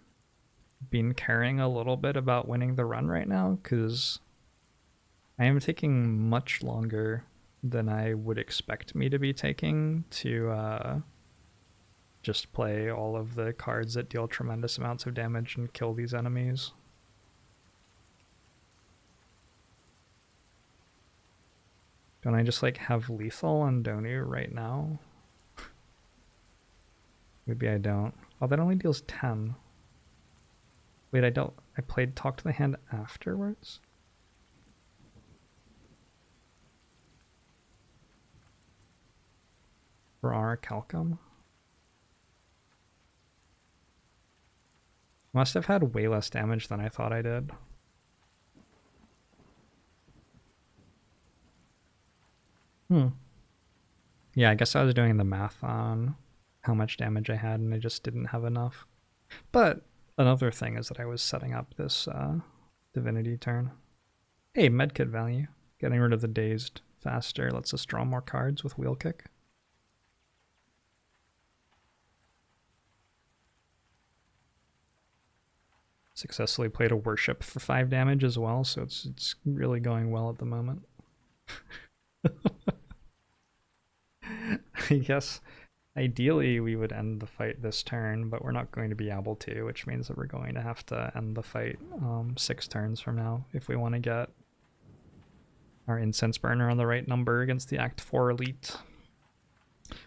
Speaker 1: been caring a little bit about winning the run right now, because I am taking much longer than I would expect me to be taking to just play all of the cards that deal tremendous amounts of damage and kill these enemies. Don't I just like have lethal on Donu right now? Maybe I don't. Oh, that only deals 10. Wait, I don't. I played Talk to the Hand afterwards? For our Calcum? Must have had way less damage than I thought I did. Yeah, I guess I was doing the math on how much damage I had and I just didn't have enough. But another thing is that I was setting up this divinity turn. Hey, medkit value. Getting rid of the dazed faster lets us draw more cards with wheel kick. Successfully played a worship for 5 damage as well, so it's really going well at the moment. I guess ideally we would end the fight this turn, but we're not going to be able to, which means that we're going to have to end the fight 6 turns from now if we want to get our incense burner on the right number against the Act 4 elite,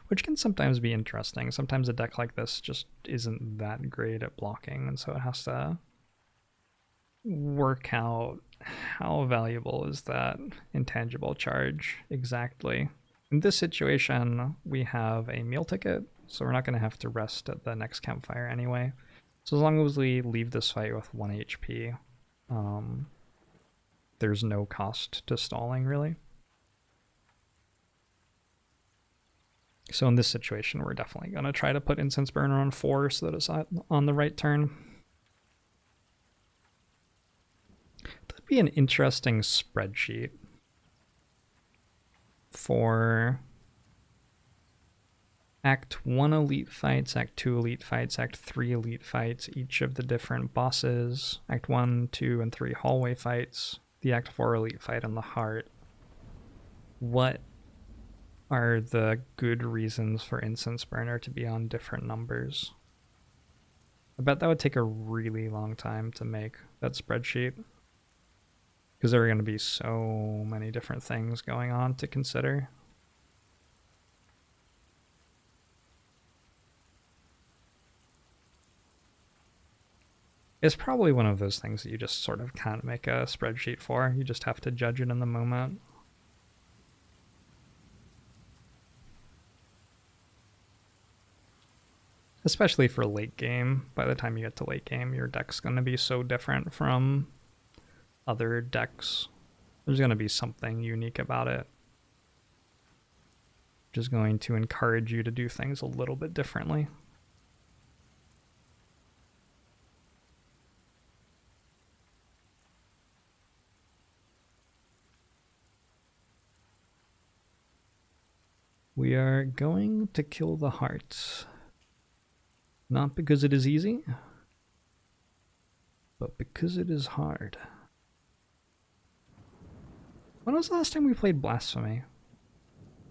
Speaker 1: which can sometimes be interesting. Sometimes a deck like this just isn't that great at blocking, and so it has to work out how valuable is that intangible charge exactly. In this situation, we have a meal ticket, so we're not going to have to rest at the next campfire anyway. So as long as we leave this fight with 1 HP, there's no cost to stalling, really. So in this situation, we're definitely going to try to put Incense Burner on 4 so that it's on the right turn. That'd be an interesting spreadsheet for Act 1 elite fights, Act 2 elite fights, Act 3 elite fights, each of the different bosses, Act 1, 2, and 3 hallway fights, the Act 4 elite fight on the heart. What are the good reasons for Incense Burner to be on different numbers? I bet that would take a really long time to make that spreadsheet, because there are going to be so many different things going on to consider. It's probably one of those things that you just sort of can't make a spreadsheet for. You just have to judge it in the moment. Especially for late game. By the time you get to late game, your deck's going to be so different from other decks. There's going to be something unique about it, which is going to encourage you to do things a little bit differently. We are going to kill the heart. Not because it is easy, but because it is hard. When was the last time we played Blasphemy?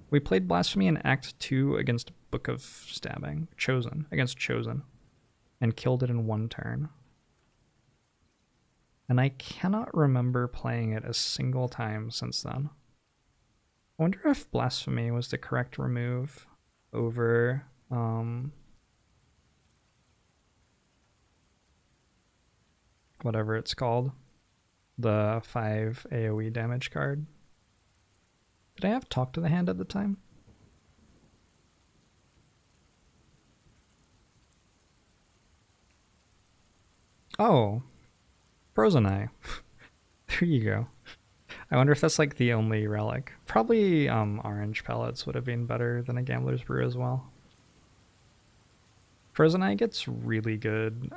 Speaker 1: We played Blasphemy in Act 2 against Book of Stabbing. Against Chosen. And killed it in 1 turn. And I cannot remember playing it a single time since then. I wonder if Blasphemy was the correct remove over whatever it's called, the 5 AoE damage card. Did I have Talk to the Hand at the time? Oh, Frozen Eye. There you go. I wonder if that's like the only relic. Probably orange pellets would have been better than a Gambler's Brew as well. Frozen Eye gets really good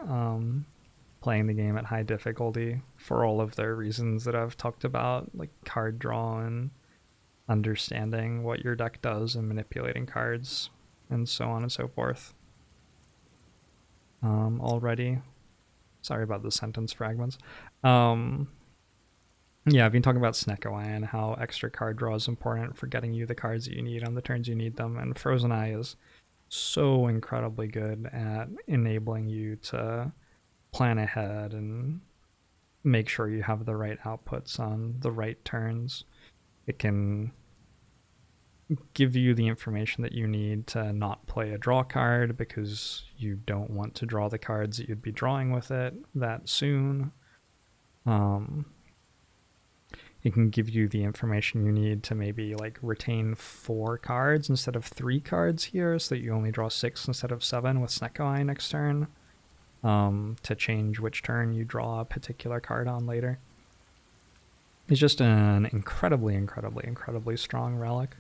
Speaker 1: playing the game at high difficulty for all of the reasons that I've talked about, like card draw and understanding what your deck does and manipulating cards and so on and so forth. Already. Sorry about the sentence fragments. Yeah, I've been talking about Snecko Eye and how extra card draw is important for getting you the cards that you need on the turns you need them, and Frozen Eye is so incredibly good at enabling you to plan ahead and make sure you have the right outputs on the right turns. It can give you the information that you need to not play a draw card because you don't want to draw the cards that you'd be drawing with it that soon. It can give you the information you need to maybe like retain 4 cards instead of 3 cards here, so that you only draw 6 instead of 7 with Snecko Eye next turn, to change which turn you draw a particular card on later. It's just an incredibly, incredibly, incredibly strong relic.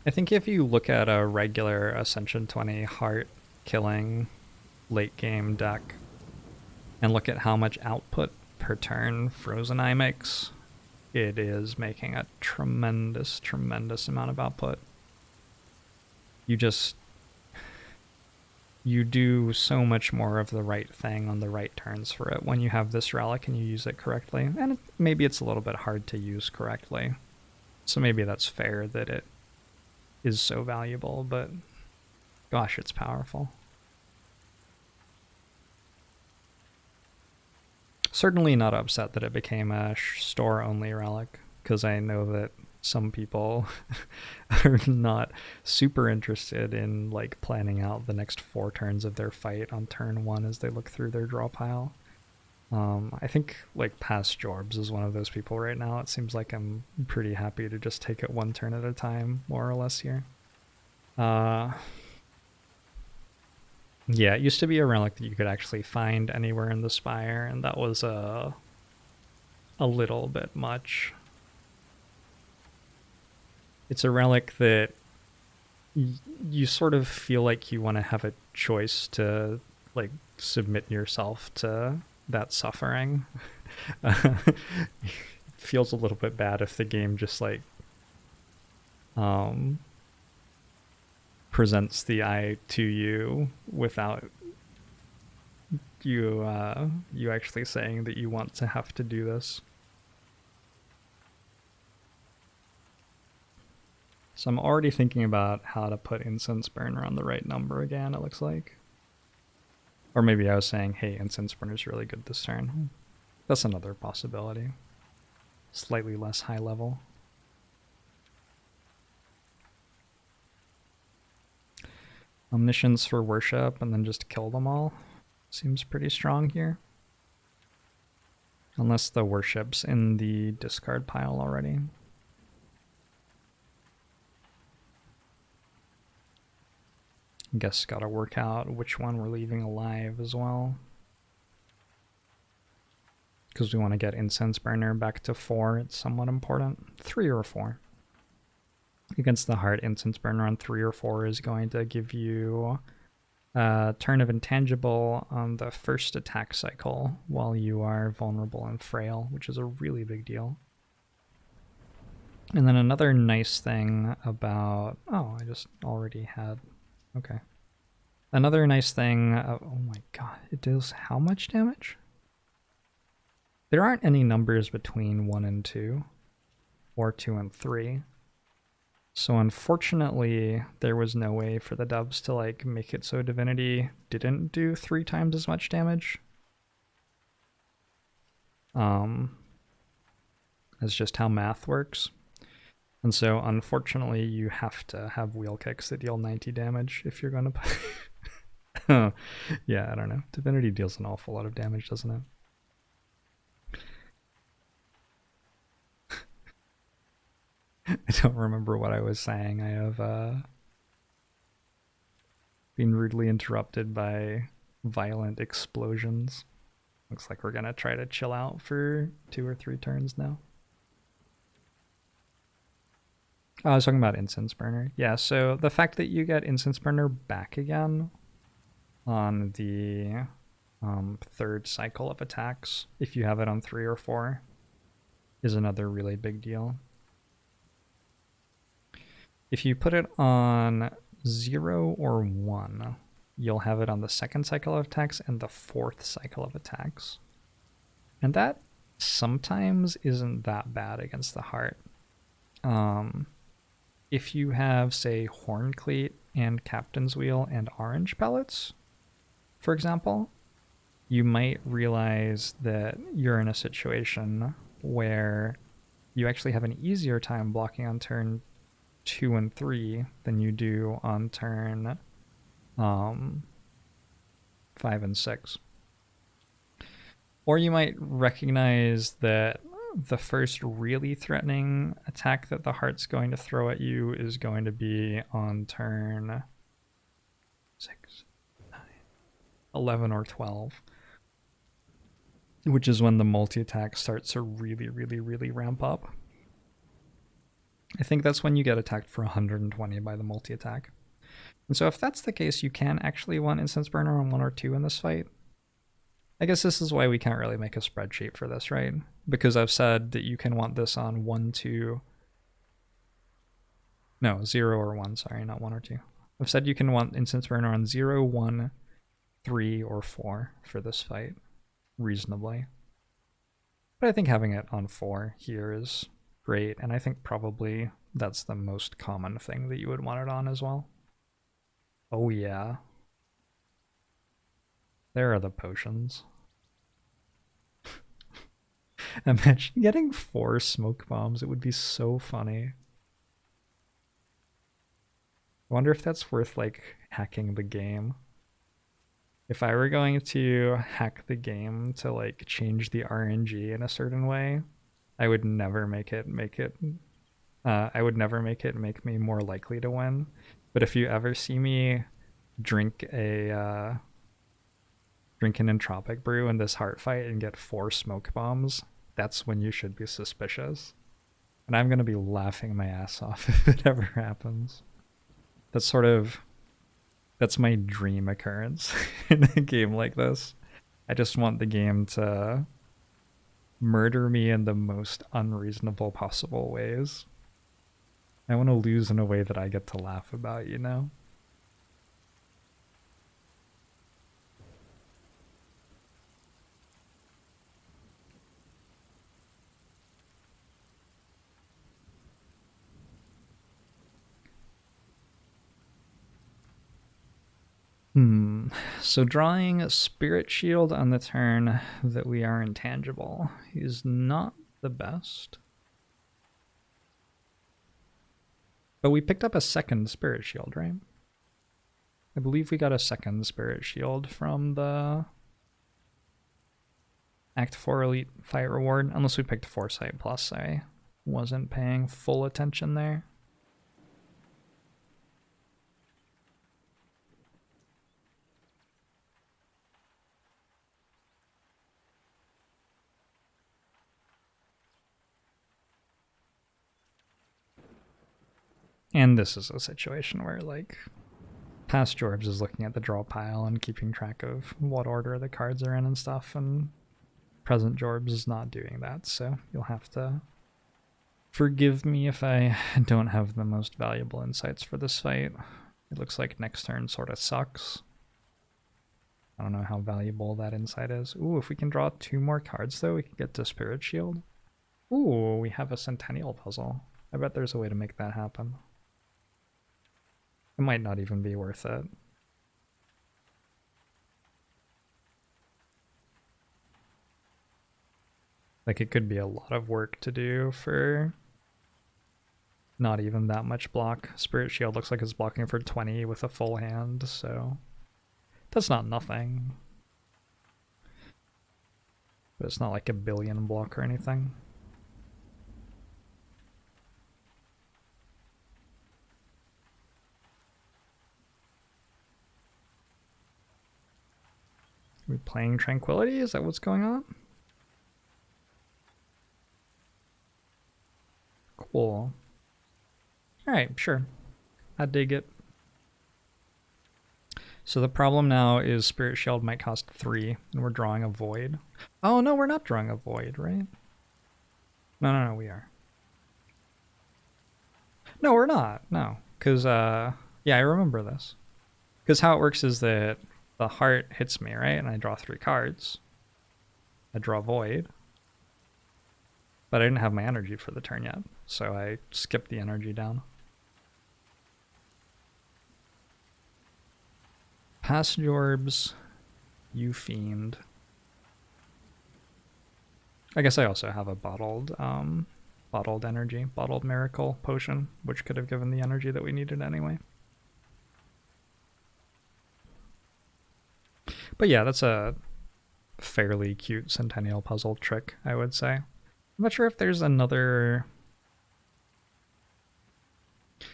Speaker 1: I think if you look at a regular Ascension 20 heart killing late game deck and look at how much output per turn Frozen Eye makes, it is making a tremendous, tremendous amount of output. You do so much more of the right thing on the right turns for it when you have this relic and you use it correctly. And maybe it's a little bit hard to use correctly, so maybe that's fair that it is so valuable, but gosh, it's powerful. Certainly not upset that it became a store-only relic, because I know that some people are not super interested in like planning out the next 4 turns of their fight on turn 1 as they look through their draw pile. I think like past Jorbs is one of those people right now. It seems like I'm pretty happy to just take it 1 turn at a time, more or less here. Yeah, it used to be a relic that you could actually find anywhere in the Spire, and that was a little bit much. It's a relic that you sort of feel like you want to have a choice to like submit yourself to that suffering. It feels a little bit bad if the game just like presents the eye to you without you you actually saying that you want to have to do this. So I'm already thinking about how to put Incense Burner on the right number again, it looks like. Or maybe I was saying, hey, Incense Burner's really good this turn. That's another possibility. Slightly less high level. Omniscience for worship and then just kill them all. Seems pretty strong here. Unless the worship's in the discard pile already. Guess gotta work out which one we're leaving alive as well. Because we want to get Incense Burner back to 4, it's somewhat important. 3 or 4. Against the Heart, Incense Burner on 3 or 4 is going to give you a turn of Intangible on the first attack cycle while you are vulnerable and frail, which is a really big deal. And then another nice thing about... Oh, I just already had... Okay. Another nice thing... oh my god, it does how much damage? There aren't any numbers between 1 and 2, or 2 and 3. So unfortunately, there was no way for the dubs to like make it so Divinity didn't do 3 times as much damage. That's just how math works. And so unfortunately, you have to have wheel kicks that deal 90 damage if you're going to... Yeah, I don't know. Divinity deals an awful lot of damage, doesn't it? I don't remember what I was saying. I have been rudely interrupted by violent explosions. Looks like we're gonna try to chill out for 2 or 3 turns now. Oh, I was talking about Incense Burner. Yeah, so the fact that you get Incense Burner back again on the 3rd cycle of attacks, if you have it on 3 or 4, is another really big deal. If you put it on 0 or 1, you'll have it on the 2nd cycle of attacks and the 4th cycle of attacks. And that sometimes isn't that bad against the Heart. If you have, say, Horn Cleat and Captain's Wheel and Orange Pellets, for example, you might realize that you're in a situation where you actually have an easier time blocking on turn 2 and 3 than you do on turn 5 and 6. Or you might recognize that the first really threatening attack that the Heart's going to throw at you is going to be on turn 6, 9, 11, or 12. Which is when the multi-attack starts to really ramp up. I think that's when you get attacked for 120 by the multi-attack. And so if that's the case, you can actually want Incense Burner on 1 or 2 in this fight. I guess this is why we can't really make a spreadsheet for this, right? Because I've said that you can want this on 1, 2... No, 0 or 1, sorry, not 1 or 2. I've said you can want Incense Burner on 0, 1, 3, or 4 for this fight, reasonably. But I think having it on 4 here is great, and I think probably that's the most common thing that you would want it on as well. Oh yeah. There are the potions. Imagine getting 4 smoke bombs. It would be so funny. I wonder if that's worth like hacking the game. If I were going to hack the game to like change the RNG in a certain way, I would never make it I would never make it make me more likely to win. But if you ever see me drink an entropic brew in this heart fight and get 4 smoke bombs, that's when you should be suspicious. And I'm gonna be laughing my ass off if it ever happens. That's my dream occurrence in a game like this. I just want the game to murder me in the most unreasonable possible ways. I want to lose in a way that I get to laugh about, you know? So drawing a Spirit Shield on the turn that we are intangible is not the best. But we picked up a second Spirit Shield, right? I believe we got a second Spirit Shield from the Act 4 Elite Fight reward, unless we picked Foresight Plus. I wasn't paying full attention there. And this is a situation where, like, past Jorbs is looking at the draw pile and keeping track of what order the cards are in and stuff, and present Jorbs is not doing that, so you'll have to forgive me if I don't have the most valuable insights for this fight. It looks like next turn sort of sucks. I don't know how valuable that insight is. Ooh, if we can draw 2 more cards, though, we can get to Spirit Shield. Ooh, we have a Centennial puzzle. I bet there's a way to make that happen. It might not even be worth it. Like, it could be a lot of work to do for not even that much block. Spirit Shield looks like it's blocking for 20 with a full hand, so that's not nothing. But it's not like a billion block or anything. Are we playing Tranquility? Is that what's going on? Cool. Alright, sure. I dig it. So the problem now is Spirit Shield might cost 3, and we're drawing a Void. Oh, no, we're not drawing a Void, right? No, we are. No, we're not. No. Because, yeah, I remember this. Because how it works is that the heart hits me, right? And I draw 3 cards. I draw Void. But I didn't have my energy for the turn yet, so I skipped the energy down. Past Jorbs, you fiend. I guess I also have a bottled energy, bottled miracle potion, which could have given the energy that we needed anyway. But yeah, that's a fairly cute Centennial puzzle trick, I would say. I'm not sure if there's another...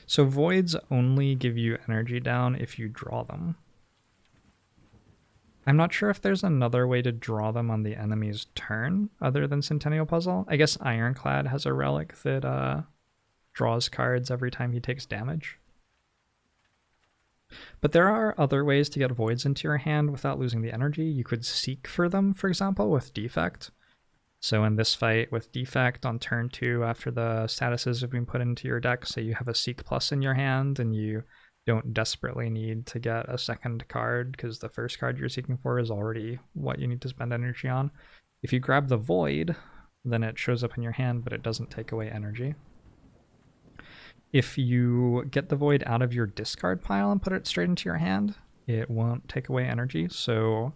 Speaker 1: So Voids only give you energy down if you draw them. I'm not sure if there's another way to draw them on the enemy's turn other than Centennial Puzzle. I guess Ironclad has a relic that draws cards every time he takes damage. But there are other ways to get Voids into your hand without losing the energy. You could seek for them, for example, with Defect. So in this fight with Defect on turn 2, after the statuses have been put into your deck, say you have a Seek Plus in your hand and you don't desperately need to get a second card because the first card you're seeking for is already what you need to spend energy on. If you grab the Void, then it shows up in your hand, but it doesn't take away energy. If you get the Void out of your discard pile and put it straight into your hand, it won't take away energy. So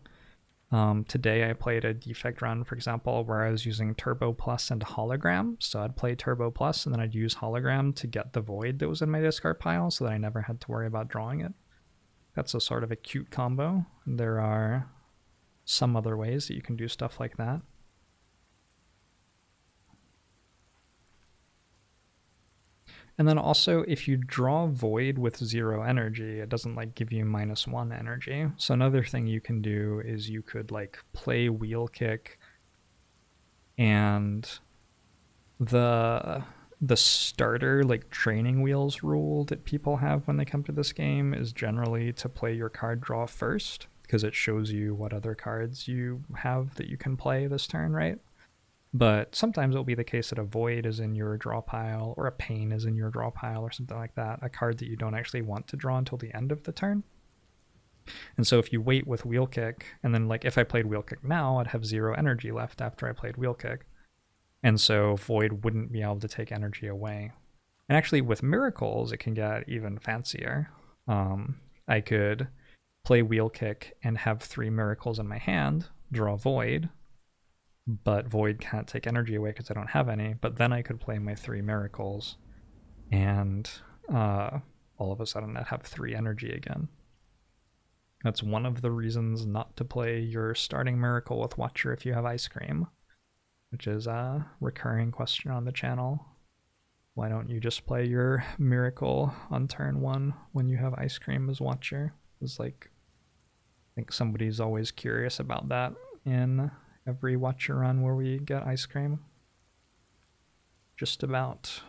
Speaker 1: Today I played a defect run, for example, where I was using Turbo Plus and Hologram. So I'd play Turbo Plus and then I'd use Hologram to get the Void that was in my discard pile so that I never had to worry about drawing it. That's a sort of a cute combo. There are some other ways that you can do stuff like that. And then also, if you draw Void with 0 energy, it doesn't like give you -1 energy. So another thing you can do is you could like play Wheel Kick, and the starter like training wheels rule that people have when they come to this game is generally to play your card draw first, because it shows you what other cards you have that you can play this turn, right? But sometimes it'll be the case that a Void is in your draw pile, or a Pain is in your draw pile, or something like that, a card that you don't actually want to draw until the end of the turn. And so if you wait with Wheel Kick, and then like if I played Wheel Kick now, I'd have 0 energy left after I played Wheel Kick. And so Void wouldn't be able to take energy away. And actually with Miracles, it can get even fancier. I could play Wheel Kick and have 3 Miracles in my hand, draw Void, but Void can't take energy away because I don't have any. But then I could play my 3 Miracles, and all of a sudden I'd have 3 energy again. That's one of the reasons not to play your starting Miracle with Watcher if you have Ice Cream, which is a recurring question on the channel. Why don't you just play your Miracle on turn 1 when you have Ice Cream as Watcher? It's like, I think somebody's always curious about that in every Watcher run where we get Ice Cream. Just about.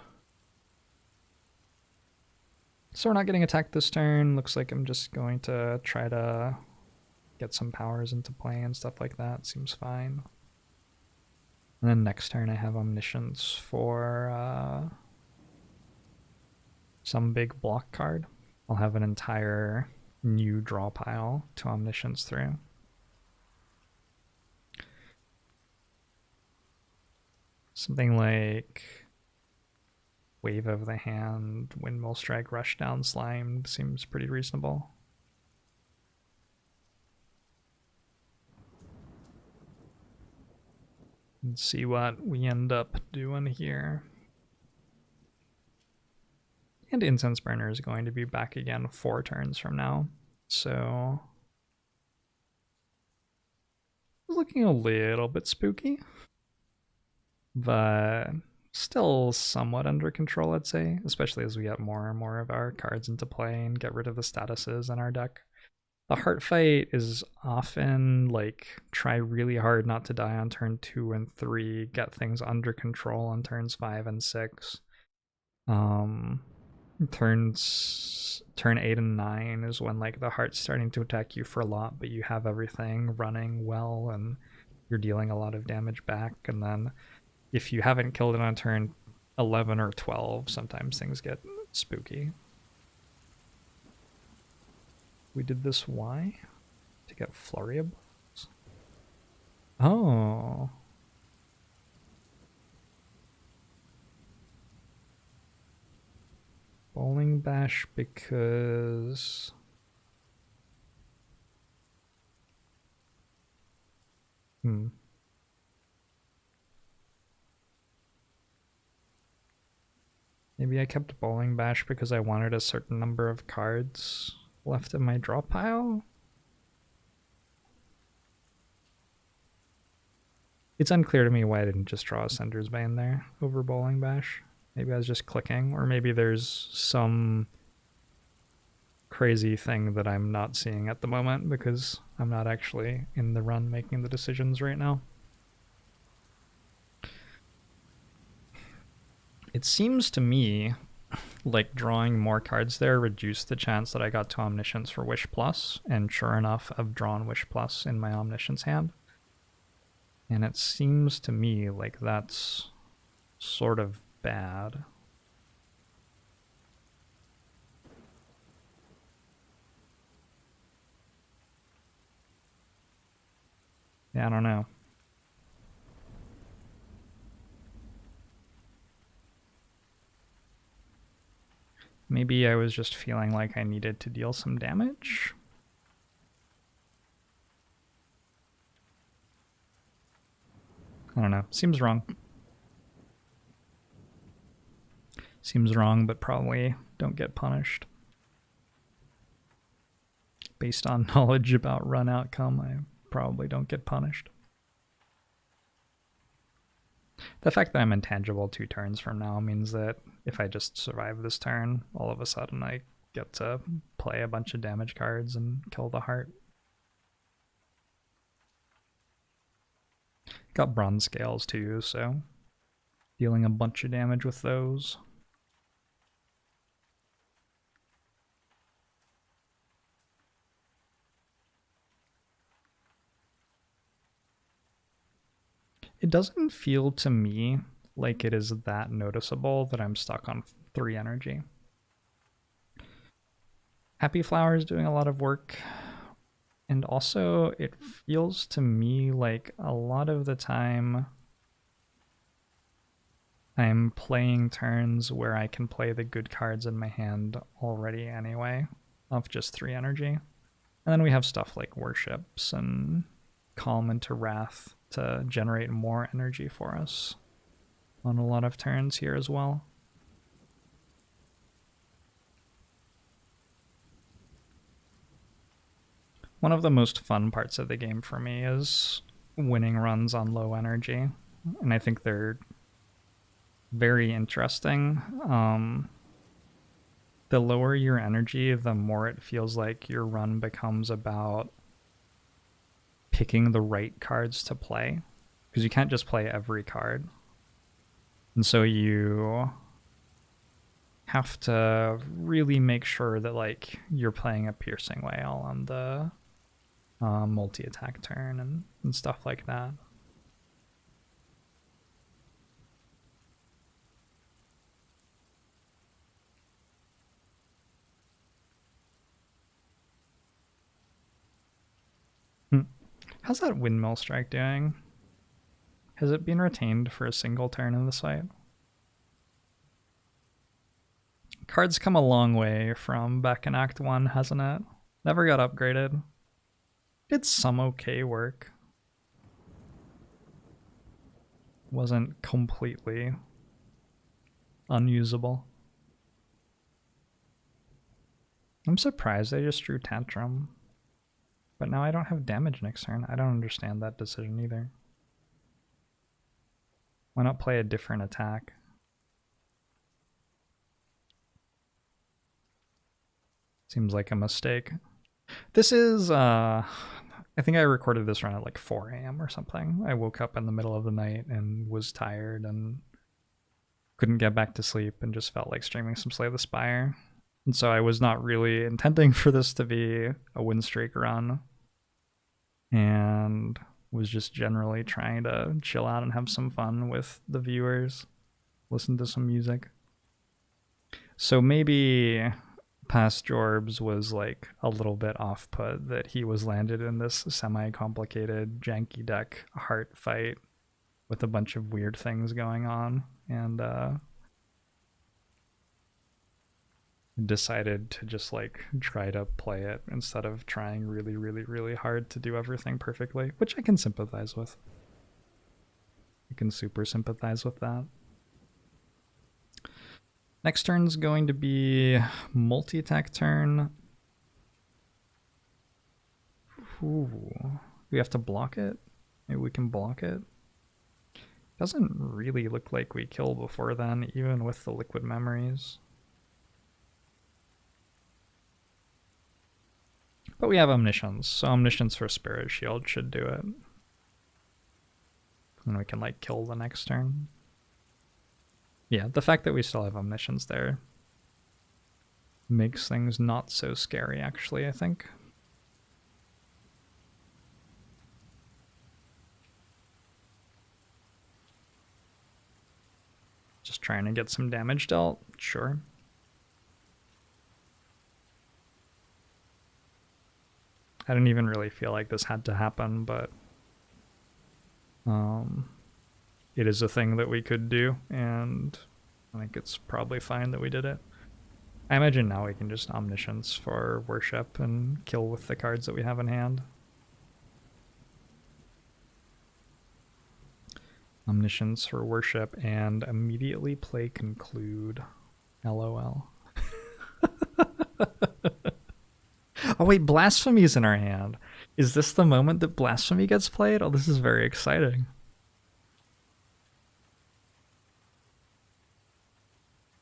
Speaker 1: So we're not getting attacked this turn. Looks like I'm just going to try to get some powers into play and stuff like that. Seems fine. And then next turn I have Omniscience for some big block card. I'll have an entire new draw pile to Omniscience through. Something like Wave of the Hand, Windmill Strike, Rush Down, Slime seems pretty reasonable. Let's see what we end up doing here. And Incense Burner is going to be back again 4 turns from now. So looking a little bit spooky, but still somewhat under control, I'd say, especially as we get more and more of our cards into play and get rid of the statuses in our deck. The Heart Fight is often like try really hard not to die on turn 2 and 3, get things under control on turns 5 and 6. Turn 8 and 9 is when like the heart's starting to attack you for a lot, but you have everything running well and you're dealing a lot of damage back. And then if you haven't killed it on turn 11 or 12, sometimes things get spooky. We did this why? To get Flurry of Blows? Oh. Bowling Bash because... Maybe I kept Bowling Bash because I wanted a certain number of cards left in my draw pile? It's unclear to me why I didn't just draw a Sender's Bane there over Bowling Bash. Maybe I was just clicking, or maybe there's some crazy thing that I'm not seeing at the moment because I'm not actually in the run making the decisions right now. It seems to me like drawing more cards there reduced the chance that I got to Omniscience for Wish Plus, and sure enough, I've drawn Wish Plus in my Omniscience hand. And it seems to me like that's sort of bad. Yeah, I don't know. Maybe I was just feeling like I needed to deal some damage. I don't know. Seems wrong. Seems wrong, but probably don't get punished. Based on knowledge about run outcome, I probably don't get punished. The fact that I'm intangible 2 turns from now means that if I just survive this turn, all of a sudden I get to play a bunch of damage cards and kill the heart. Got bronze scales too, so dealing a bunch of damage with those. It doesn't feel to me like it is that noticeable that I'm stuck on 3 energy. Happy Flower is doing a lot of work. And also, it feels to me like a lot of the time I'm playing turns where I can play the good cards in my hand already anyway, of just 3 energy. And then we have stuff like Worships and Calm into Wrath to generate more energy for us on a lot of turns here as well. One of the most fun parts of the game for me is winning runs on low energy, and I think they're very interesting. The lower your energy, the more it feels like your run becomes about picking the right cards to play, because you can't just play every card. And so you have to really make sure that like you're playing a Piercing Wail on the multi-attack turn and stuff like that. How's that Windmill Strike doing? Has it been retained for a single turn in the site? Card's come a long way from back in Act 1, hasn't it? Never got upgraded. Did some okay work. Wasn't completely unusable. I'm surprised they just drew Tantrum. But now I don't have damage next turn. I don't understand that decision either. Why not play a different attack? Seems like a mistake. This is, I think I recorded this run at like 4 a.m. or something. I woke up in the middle of the night and was tired and couldn't get back to sleep and just felt like streaming some Slay the Spire. And so I was not really intending for this to be a win streak run, and was just generally trying to chill out and have some fun with the viewers, listen to some music. So maybe past Jorbs was like a little bit off-put that he was landed in this semi-complicated janky deck heart fight with a bunch of weird things going on, and decided to just like try to play it instead of trying really hard to do everything perfectly, which I can sympathize with. I can super sympathize with that. Next turn's going to be multi-attack turn. Ooh, we have to block it? Maybe we can block it? Doesn't really look like we kill before then, even with the liquid memories. But we have Omniscience, so Omniscience for Spirit Shield should do it. And we can like kill the next turn. Yeah, the fact that we still have Omniscience there makes things not so scary, actually, I think. Just trying to get some damage dealt, sure. I didn't even really feel like this had to happen, but it is a thing that we could do, and I think it's probably fine that we did it. I imagine now we can just Omniscience for Worship and kill with the cards that we have in hand. Omniscience for worship, and immediately play conclude. LOL. Oh wait, Blasphemy is in our hand. Is this the moment that Blasphemy gets played? Oh, this is very exciting.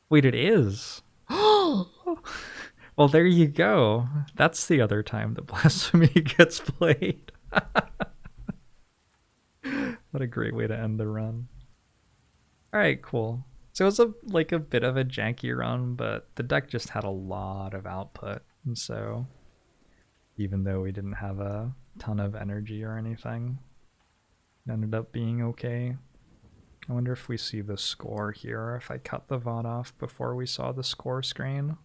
Speaker 1: Wait, it is. Well, there you go. That's the other time that Blasphemy gets played. What a great way to end the run. Alright, cool. So it was like a bit of a janky run, but the deck just had a lot of output. And so even though we didn't have a ton of energy or anything, it ended up being okay. I wonder if we see the score here, if I cut the VOD off before we saw the score screen.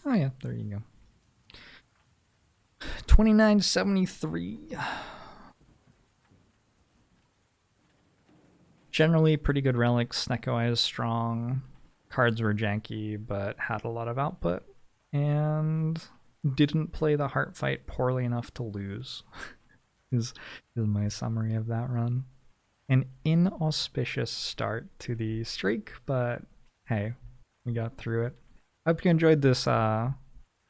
Speaker 1: Oh yeah, there you go. 2973. Generally pretty good relics. Snecko Eye is strong. Cards were janky, but had a lot of output. And didn't play the heart fight poorly enough to lose. is my summary of that run. An inauspicious start to the streak, but hey, we got through it. I hope you enjoyed this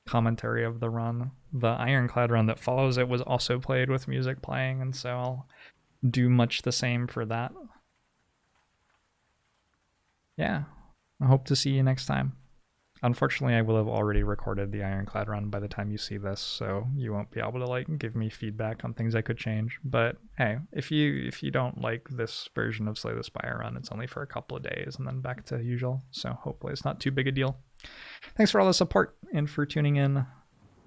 Speaker 1: commentary of the run. The Ironclad run that follows it was also played with music playing, and so I'll do much the same for that. Yeah, I hope to see you next time. Unfortunately, I will have already recorded the Ironclad run by the time you see this, so you won't be able to like give me feedback on things I could change. But hey, if you don't like this version of Slay the Spire run, it's only for a couple of days and then back to usual. So hopefully it's not too big a deal. Thanks for all the support and for tuning in.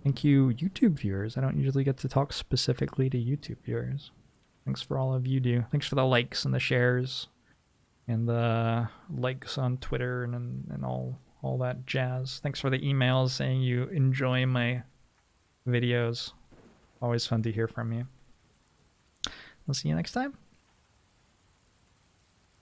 Speaker 1: Thank you, YouTube viewers. I don't usually get to talk specifically to YouTube viewers. Thanks for all of you do. Thanks for the likes and the shares and the likes on Twitter and all that jazz. Thanks for the emails saying you enjoy my videos. Always fun to hear from you. I'll see you next time.